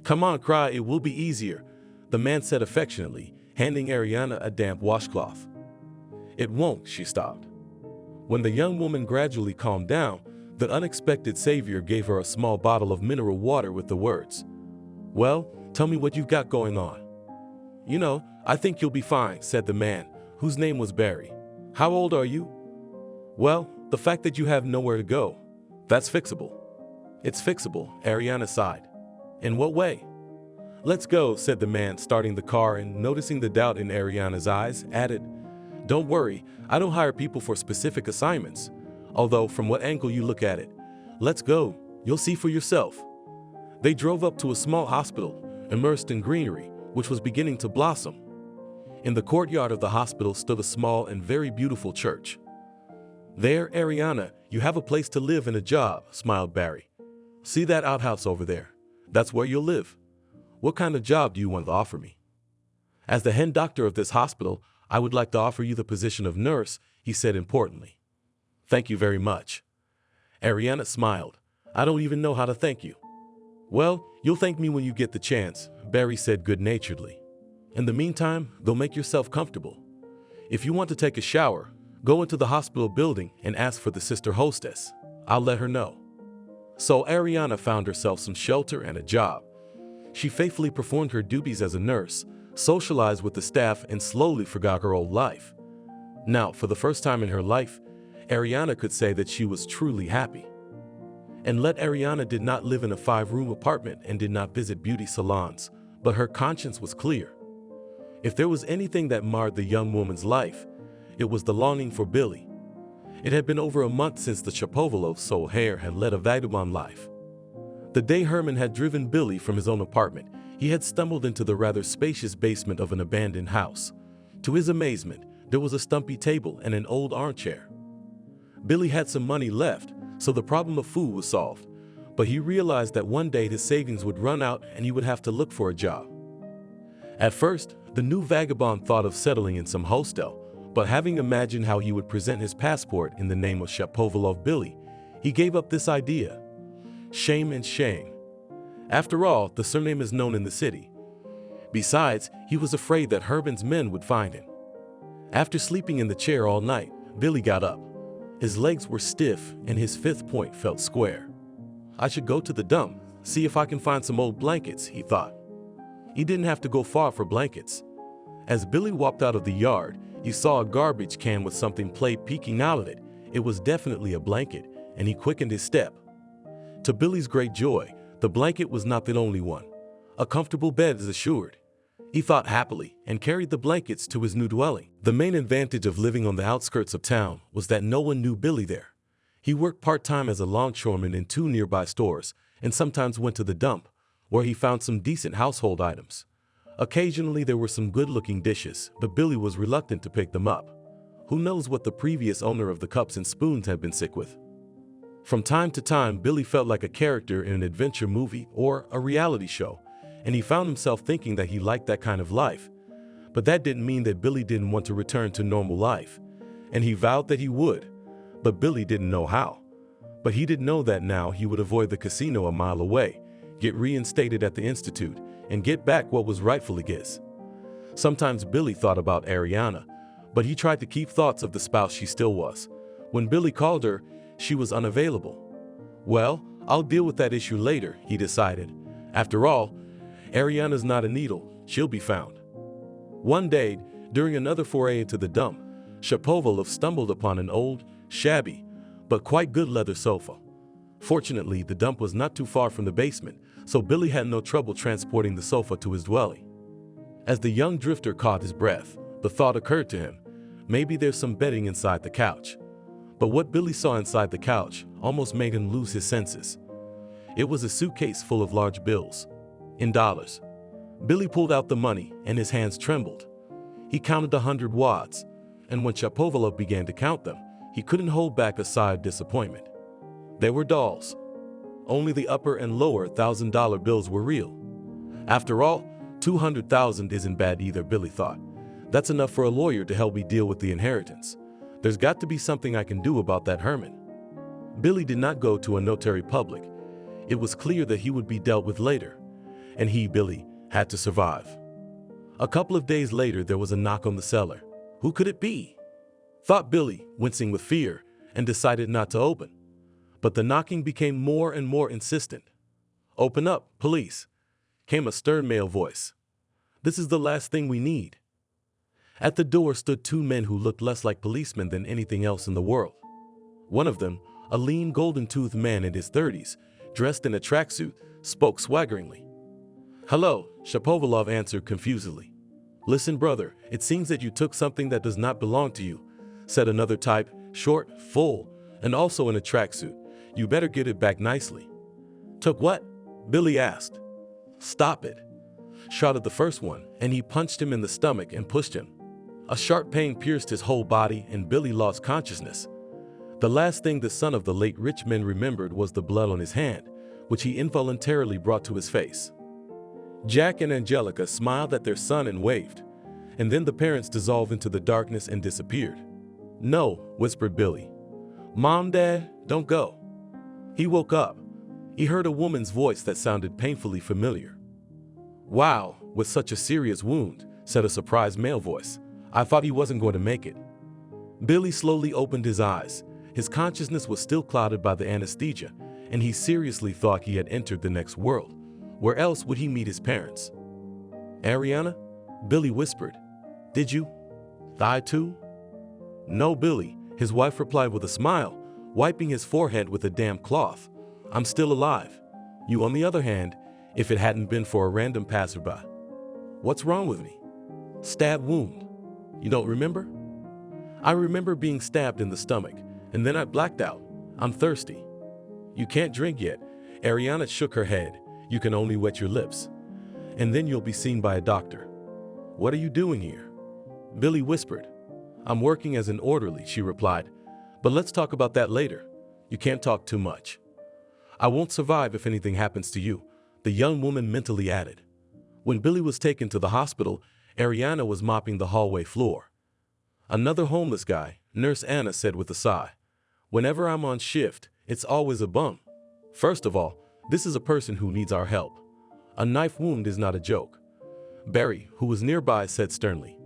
"Come on, cry, it will be easier," the man said affectionately, handing Ariana a damp washcloth. "It won't," she stopped. When the young woman gradually calmed down, the unexpected savior gave her a small bottle of mineral water with the words, "Well, tell me what you've got going on." "You know, I think you'll be fine," said the man, whose name was Barry. "How old are you?" "Well, the fact that you have nowhere to go, that's fixable." "It's fixable," Ariana sighed. "In what way?" "Let's go," said the man, starting the car, and noticing the doubt in Ariana's eyes, added, "Don't worry, I don't hire people for specific assignments. Although, from what angle you look at it, let's go, you'll see for yourself." They drove up to a small hospital, immersed in greenery, which was beginning to blossom. In the courtyard of the hospital stood a small and very beautiful church. "There, Ariana, you have a place to live and a job," smiled Barry. "See that outhouse over there? That's where you'll live. What kind of job do you want to offer me?" "As the head doctor of this hospital, I would like to offer you the position of nurse," he said importantly. "Thank you very much." Ariana smiled. "I don't even know how to thank you." "Well, you'll thank me when you get the chance," Barry said good-naturedly. "In the meantime, go make yourself comfortable. If you want to take a shower, go into the hospital building and ask for the sister hostess. I'll let her know." So Ariana found herself some shelter and a job. She faithfully performed her duties as a nurse, socialized with the staff, and slowly forgot her old life. Now, for the first time in her life, Ariana could say that she was truly happy. And Ariana did not live in a 5-room apartment and did not visit beauty salons, but her conscience was clear. If there was anything that marred the young woman's life, it was the longing for Billy. It had been over a month since the Shapovalov's sole heir had led a vagabond life. The day Herman had driven Billy from his own apartment, he had stumbled into the rather spacious basement of an abandoned house. To his amazement, there was a stumpy table and an old armchair. Billy had some money left, so the problem of food was solved, but he realized that one day his savings would run out and he would have to look for a job. At first, the new vagabond thought of settling in some hostel, but having imagined how he would present his passport in the name of Shapovalov Billy, he gave up this idea. Shame and shame. After all, the surname is known in the city. Besides, he was afraid that Herman's men would find him. After sleeping in the chair all night, Billy got up. His legs were stiff and his fifth point felt square. "I should go to the dump, see if I can find some old blankets," he thought. He didn't have to go far for blankets. As Billy walked out of the yard, he saw a garbage can with something plate peeking out of it. It was definitely a blanket, and he quickened his step. To Billy's great joy, the blanket was not the only one. A comfortable bed is assured. He thought happily and carried the blankets to his new dwelling. The main advantage of living on the outskirts of town was that no one knew Billy there. He worked part-time as a longshoreman in 2 nearby stores and sometimes went to the dump, where he found some decent household items. Occasionally there were some good-looking dishes, but Billy was reluctant to pick them up. Who knows what the previous owner of the cups and spoons had been sick with? From time to time, Billy felt like a character in an adventure movie or a reality show, and he found himself thinking that he liked that kind of life. But that didn't mean that Billy didn't want to return to normal life, and he vowed that he would, but Billy didn't know how. But he did know that now he would avoid the casino a mile away, get reinstated at the institute, and get back what was rightfully his. Sometimes Billy thought about Ariana, but he tried to keep thoughts of the spouse she still was. When Billy called her, she was unavailable. Well, I'll deal with that issue later, he decided. After all, Ariana's not a needle, she'll be found. One day, during another foray into the dump, Shapovalov stumbled upon an old, shabby, but quite good leather sofa. Fortunately, the dump was not too far from the basement, so Billy had no trouble transporting the sofa to his dwelling. As the young drifter caught his breath, the thought occurred to him, maybe there's some bedding inside the couch. But what Billy saw inside the couch almost made him lose his senses. It was a suitcase full of large bills, in dollars. Billy pulled out the money and his hands trembled. He counted 100 wads, and when Shapovalov began to count them, he couldn't hold back a sigh of disappointment. They were dolls. Only the upper and lower $1,000 bills were real. After all, 200,000 isn't bad either, Billy thought. That's enough for a lawyer to help me deal with the inheritance. There's got to be something I can do about that Herman. Billy did not go to a notary public. It was clear that he would be dealt with later, and he, Billy, had to survive. A couple of days later, there was a knock on the cellar. Who could it be? Thought Billy, wincing with fear, and decided not to open. But the knocking became more and more insistent. "Open up, police," came a stern male voice. "This is the last thing we need." At the door stood 2 men who looked less like policemen than anything else in the world. One of them, a lean, golden-toothed man in his 30s, dressed in a tracksuit, spoke swaggeringly. "Hello," Shapovalov answered confusedly. "Listen, brother, it seems that you took something that does not belong to you," said another type, short, full, and also in a tracksuit. "You better get it back nicely." "Took what?" Billy asked. "Stop it," shouted the first one, and he punched him in the stomach and pushed him. A sharp pain pierced his whole body, and Billy lost consciousness. The last thing the son of the late rich man remembered was the blood on his hand, which he involuntarily brought to his face. Jack and Angelica smiled at their son and waved, and then the parents dissolved into the darkness and disappeared. "No," whispered Billy. "Mom, Dad, don't go." He woke up. He heard a woman's voice that sounded painfully familiar. "Wow, with such a serious wound," said a surprised male voice. "I thought he wasn't going to make it." Billy slowly opened his eyes. His consciousness was still clouded by the anesthesia, and he seriously thought he had entered the next world. Where else would he meet his parents? "Ariana?" Billy whispered. "Did you die too?" "No, Billy," his wife replied with a smile, wiping his forehead with a damp cloth. "I'm still alive. You, on the other hand, if it hadn't been for a random passerby." "What's wrong with me?" "Stab wound. You don't remember?" "I remember being stabbed in the stomach, and then I blacked out. I'm thirsty." "You can't drink yet." Ariana shook her head. "You can only wet your lips. And then you'll be seen by a doctor." "What are you doing here?" Billy whispered. "I'm working as an orderly," she replied. "But let's talk about that later. You can't talk too much." "I won't survive if anything happens to you," the young woman mentally added. When Billy was taken to the hospital, Ariana was mopping the hallway floor. "Another homeless guy," Nurse Anna said with a sigh. "Whenever I'm on shift, it's always a bum. First of all, this is a person who needs our help. A knife wound is not a joke." Barry, who was nearby, said sternly,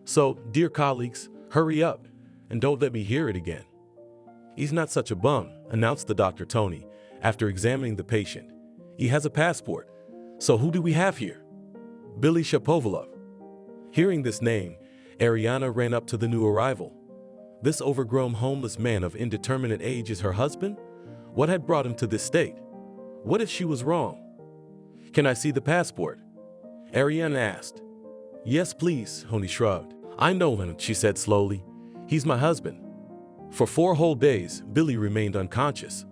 "So, dear colleagues, hurry up, and don't let me hear it again." "He's not such a bum," announced the Dr. Tony, after examining the patient. "He has a passport. So who do we have here?" "Billy Shapovalov." Hearing this name, Ariana ran up to the new arrival. "This overgrown homeless man of indeterminate age is her husband?" What had brought him to this state? What if she was wrong? "Can I see the passport?" Ariana asked. "Yes, please," Honey shrugged. "I know him," she said slowly. "He's my husband." For 4 whole days, Billy remained unconscious.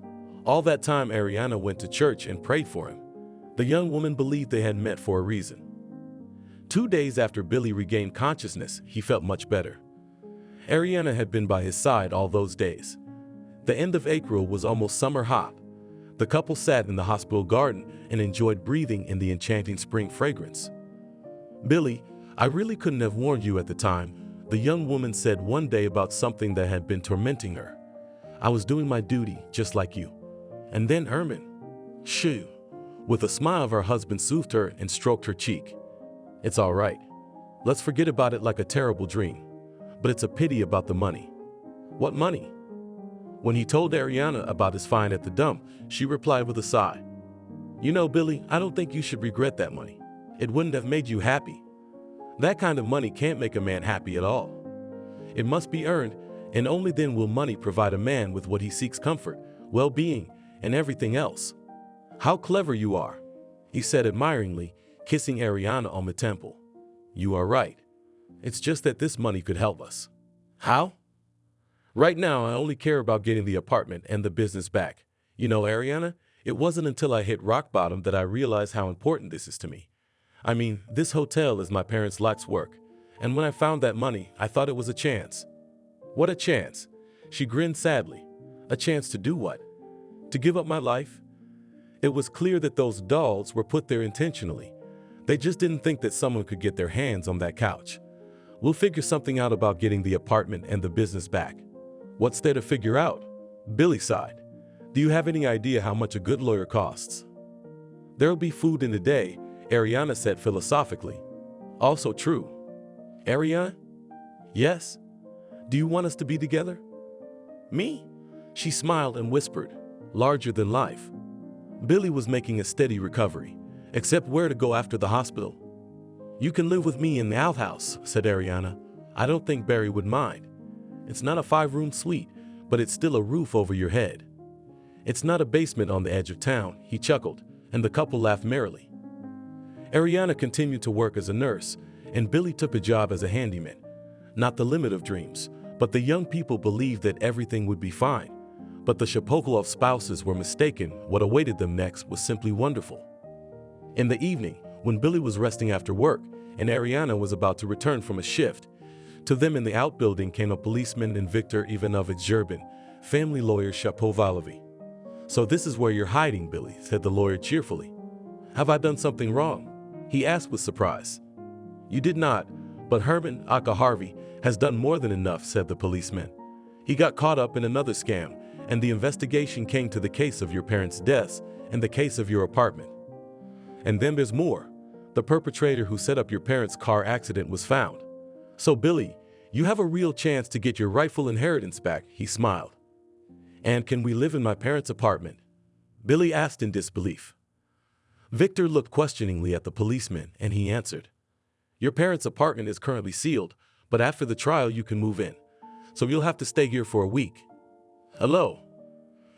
All that time, Ariana went to church and prayed for him. The young woman believed they had met for a reason. 2 days after Billy regained consciousness, he felt much better. Ariana had been by his side all those days. The end of April was almost summer hot. The couple sat in the hospital garden and enjoyed breathing in the enchanting spring fragrance. "Billy, I really couldn't have warned you at the time," the young woman said one day about something that had been tormenting her. "I was doing my duty, just like you." And then Herman. "Shoo." With a smile, her husband soothed her and stroked her cheek. "It's all right. Let's forget about it like a terrible dream. But it's a pity about the money." "What money?" When he told Ariana about his find at the dump, she replied with a sigh. "You know, Billy, I don't think you should regret that money. It wouldn't have made you happy. That kind of money can't make a man happy at all. It must be earned, and only then will money provide a man with what he seeks: comfort, well-being, and everything else." "How clever you are," he said admiringly, kissing Ariana on the temple. "You are right. It's just that this money could help us." "How?" "Right now, I only care about getting the apartment and the business back. You know, Ariana, it wasn't until I hit rock bottom that I realized how important this is to me. I mean, this hotel is my parents' life's work, and when I found that money, I thought it was a chance." "What a chance?" She grinned sadly. "A chance to do what? To give up my life?" It was clear that those dolls were put there intentionally. They just didn't think that someone could get their hands on that couch. "We'll figure something out about getting the apartment and the business back." "What's there to figure out?" Billy sighed. "Do you have any idea how much a good lawyer costs?" "There'll be food in the day," Ariana said philosophically. "Also true." "Ariana?" "Yes?" "Do you want us to be together?" "Me?" She smiled and whispered, "Larger than life." Billy was making a steady recovery, except where to go after the hospital. "You can live with me in the outhouse," said Ariana. "I don't think Barry would mind. It's not a 5-room suite, but it's still a roof over your head. It's not a basement on the edge of town," he chuckled, and the couple laughed merrily. Ariana continued to work as a nurse, and Billy took a job as a handyman. Not the limit of dreams, but the young people believed that everything would be fine. But the Shapovalov spouses were mistaken. What awaited them next was simply wonderful. In the evening, when Billy was resting after work, and Ariana was about to return from a shift, to them in the outbuilding came a policeman and Viktor Ivanovich Zherbin, family lawyer Shapovalovi. "So this is where you're hiding, Billy," said the lawyer cheerfully. "Have I done something wrong?" he asked with surprise. "You did not, but Herman aka Harvey has done more than enough," said the policeman. "He got caught up in another scam, and the investigation came to the case of your parents' deaths and the case of your apartment. And then there's more. The perpetrator who set up your parents' car accident was found. So Billy, you have a real chance to get your rightful inheritance back," he smiled. "And can we live in my parents' apartment?" Billy asked in disbelief. Victor looked questioningly at the policeman, and he answered, "Your parents' apartment is currently sealed, but after the trial you can move in. So you'll have to stay here for a week." "Hello."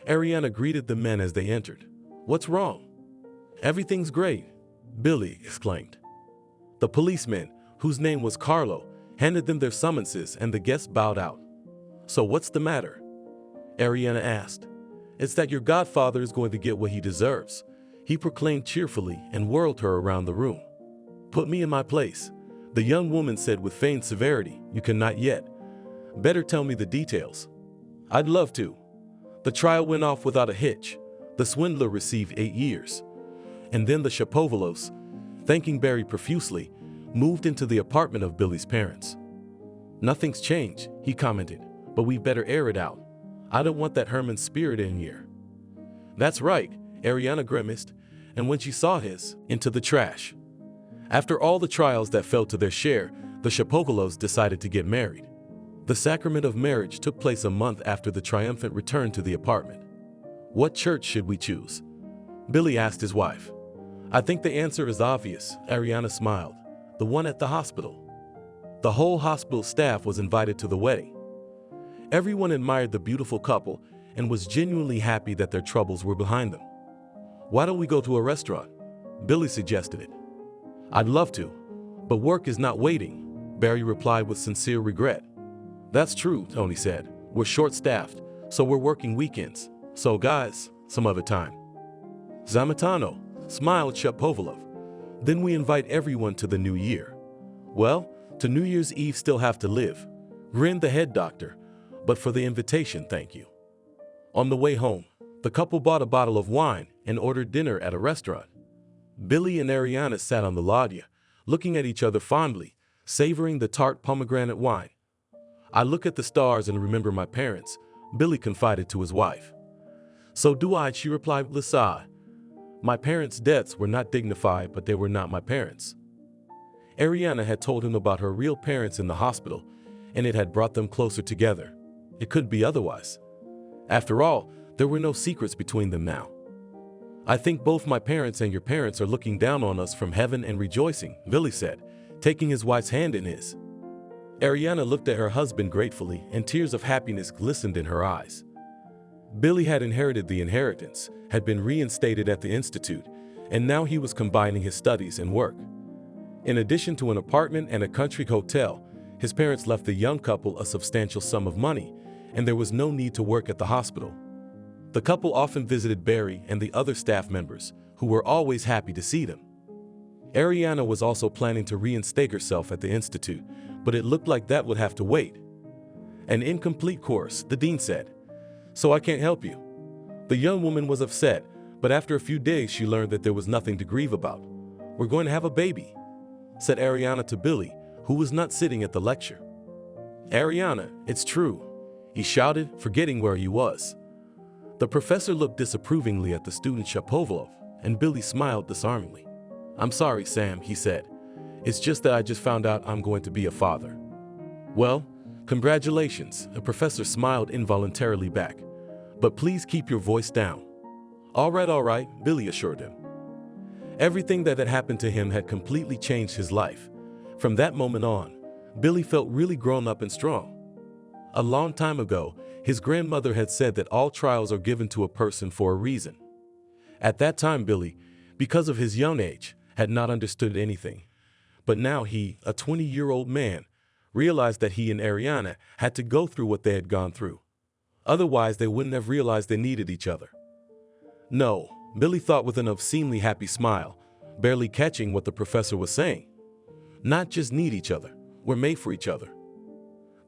Ariana greeted the men as they entered. "What's wrong?" "Everything's great," Billy exclaimed. The policeman, whose name was Carlo, handed them their summonses and the guests bowed out. "So what's the matter?" Ariana asked. "It's that your godfather is going to get what he deserves," he proclaimed cheerfully and whirled her around the room. "Put me in my place," the young woman said with feigned severity. "You cannot yet. Better tell me the details." "I'd love to." The trial went off without a hitch. The swindler received 8 years. And then the Shapovalovs, thanking Barry profusely, moved into the apartment of Billy's parents. "Nothing's changed," he commented, "but we better air it out. I don't want that Herman spirit in here." "That's right," Ariana grimaced, and when she saw his, into the trash. After all the trials that fell to their share, the Shapovalovs decided to get married. The sacrament of marriage took place a month after the triumphant return to the apartment. "What church should we choose?" Billy asked his wife. "I think the answer is obvious," Ariana smiled. "The one at the hospital." The whole hospital staff was invited to the wedding. Everyone admired the beautiful couple, and was genuinely happy that their troubles were behind them. "Why don't we go to a restaurant?" Billy suggested it. "I'd love to, but work is not waiting," Barry replied with sincere regret. "That's true," Tony said. "We're short-staffed, so we're working weekends. So guys, some other time." Zamatano smiled Shapovalov. "Then we invite everyone to the new year." "Well, to New Year's Eve still have to live," grinned the head doctor, "but for the invitation, thank you." On the way home, the couple bought a bottle of wine and ordered dinner at a restaurant. Billy and Ariana sat on the loggia, looking at each other fondly, savoring the tart pomegranate wine. "I look at the stars and remember my parents," Billy confided to his wife. "So do I," she replied with a sigh. "My parents' deaths were not dignified, but they were not my parents." Ariana had told him about her real parents in the hospital, and it had brought them closer together. It could be otherwise. After all, there were no secrets between them now. "I think both my parents and your parents are looking down on us from heaven and rejoicing," Billy said, taking his wife's hand in his. Ariana looked at her husband gratefully, and tears of happiness glistened in her eyes. Billy had inherited the inheritance, had been reinstated at the institute, and now he was combining his studies and work. In addition to an apartment and a country hotel, his parents left the young couple a substantial sum of money, and there was no need to work at the hospital. The couple often visited Barry and the other staff members, who were always happy to see them. Ariana was also planning to reinstate herself at the institute, but it looked like that would have to wait. "An incomplete course," the dean said. "So I can't help you." The young woman was upset, but after a few days she learned that there was nothing to grieve about. "We're going to have a baby," said Ariana to Billy, who was not sitting at the lecture. "Ariana, it's true," he shouted, forgetting where he was. The professor looked disapprovingly at the student Shapovalov, and Billy smiled disarmingly. "I'm sorry, Sam," he said. "It's just that I just found out I'm going to be a father." "Well, congratulations," the professor smiled involuntarily back. "But please keep your voice down." All right, Billy assured him. Everything that had happened to him had completely changed his life. From that moment on, Billy felt really grown up and strong. A long time ago, his grandmother had said that all trials are given to a person for a reason. At that time, Billy, because of his young age, had not understood anything. But now he, a 20-year-old man, realized that he and Ariana had to go through what they had gone through. Otherwise, they wouldn't have realized they needed each other. "No," Billy thought with an obscenely happy smile, barely catching what the professor was saying. "Not just need each other, we're made for each other."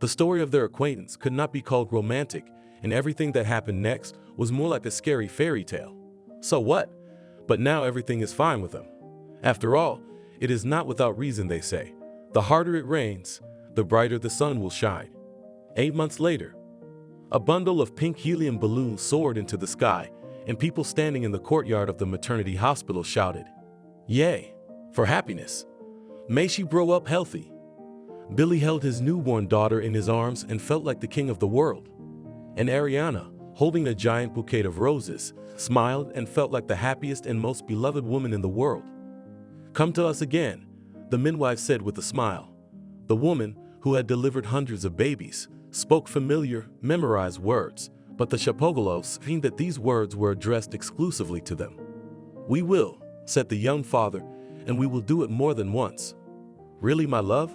The story of their acquaintance could not be called romantic, and everything that happened next was more like a scary fairy tale. So what? But now everything is fine with them. After all, it is not without reason, they say. The harder it rains, the brighter the sun will shine. 8 months later, a bundle of pink helium balloons soared into the sky, and people standing in the courtyard of the maternity hospital shouted, "Yay, for happiness. May she grow up healthy." Billy held his newborn daughter in his arms and felt like the king of the world. And Ariana, holding a giant bouquet of roses, smiled and felt like the happiest and most beloved woman in the world. "Come to us again," the midwife said with a smile. The woman, who had delivered hundreds of babies, spoke familiar, memorized words, but the Shapovalovs seemed that these words were addressed exclusively to them. "We will," said the young father, "and we will do it more than once." "Really, my love?"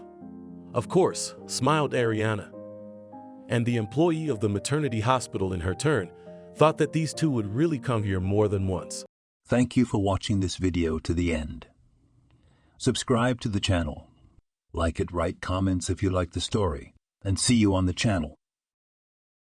"Of course," smiled Ariana. And the employee of the maternity hospital in her turn thought that these two would really come here more than once. Thank you for watching this video to the end. Subscribe to the channel. Like it, write comments if you like the story, and see you on the channel.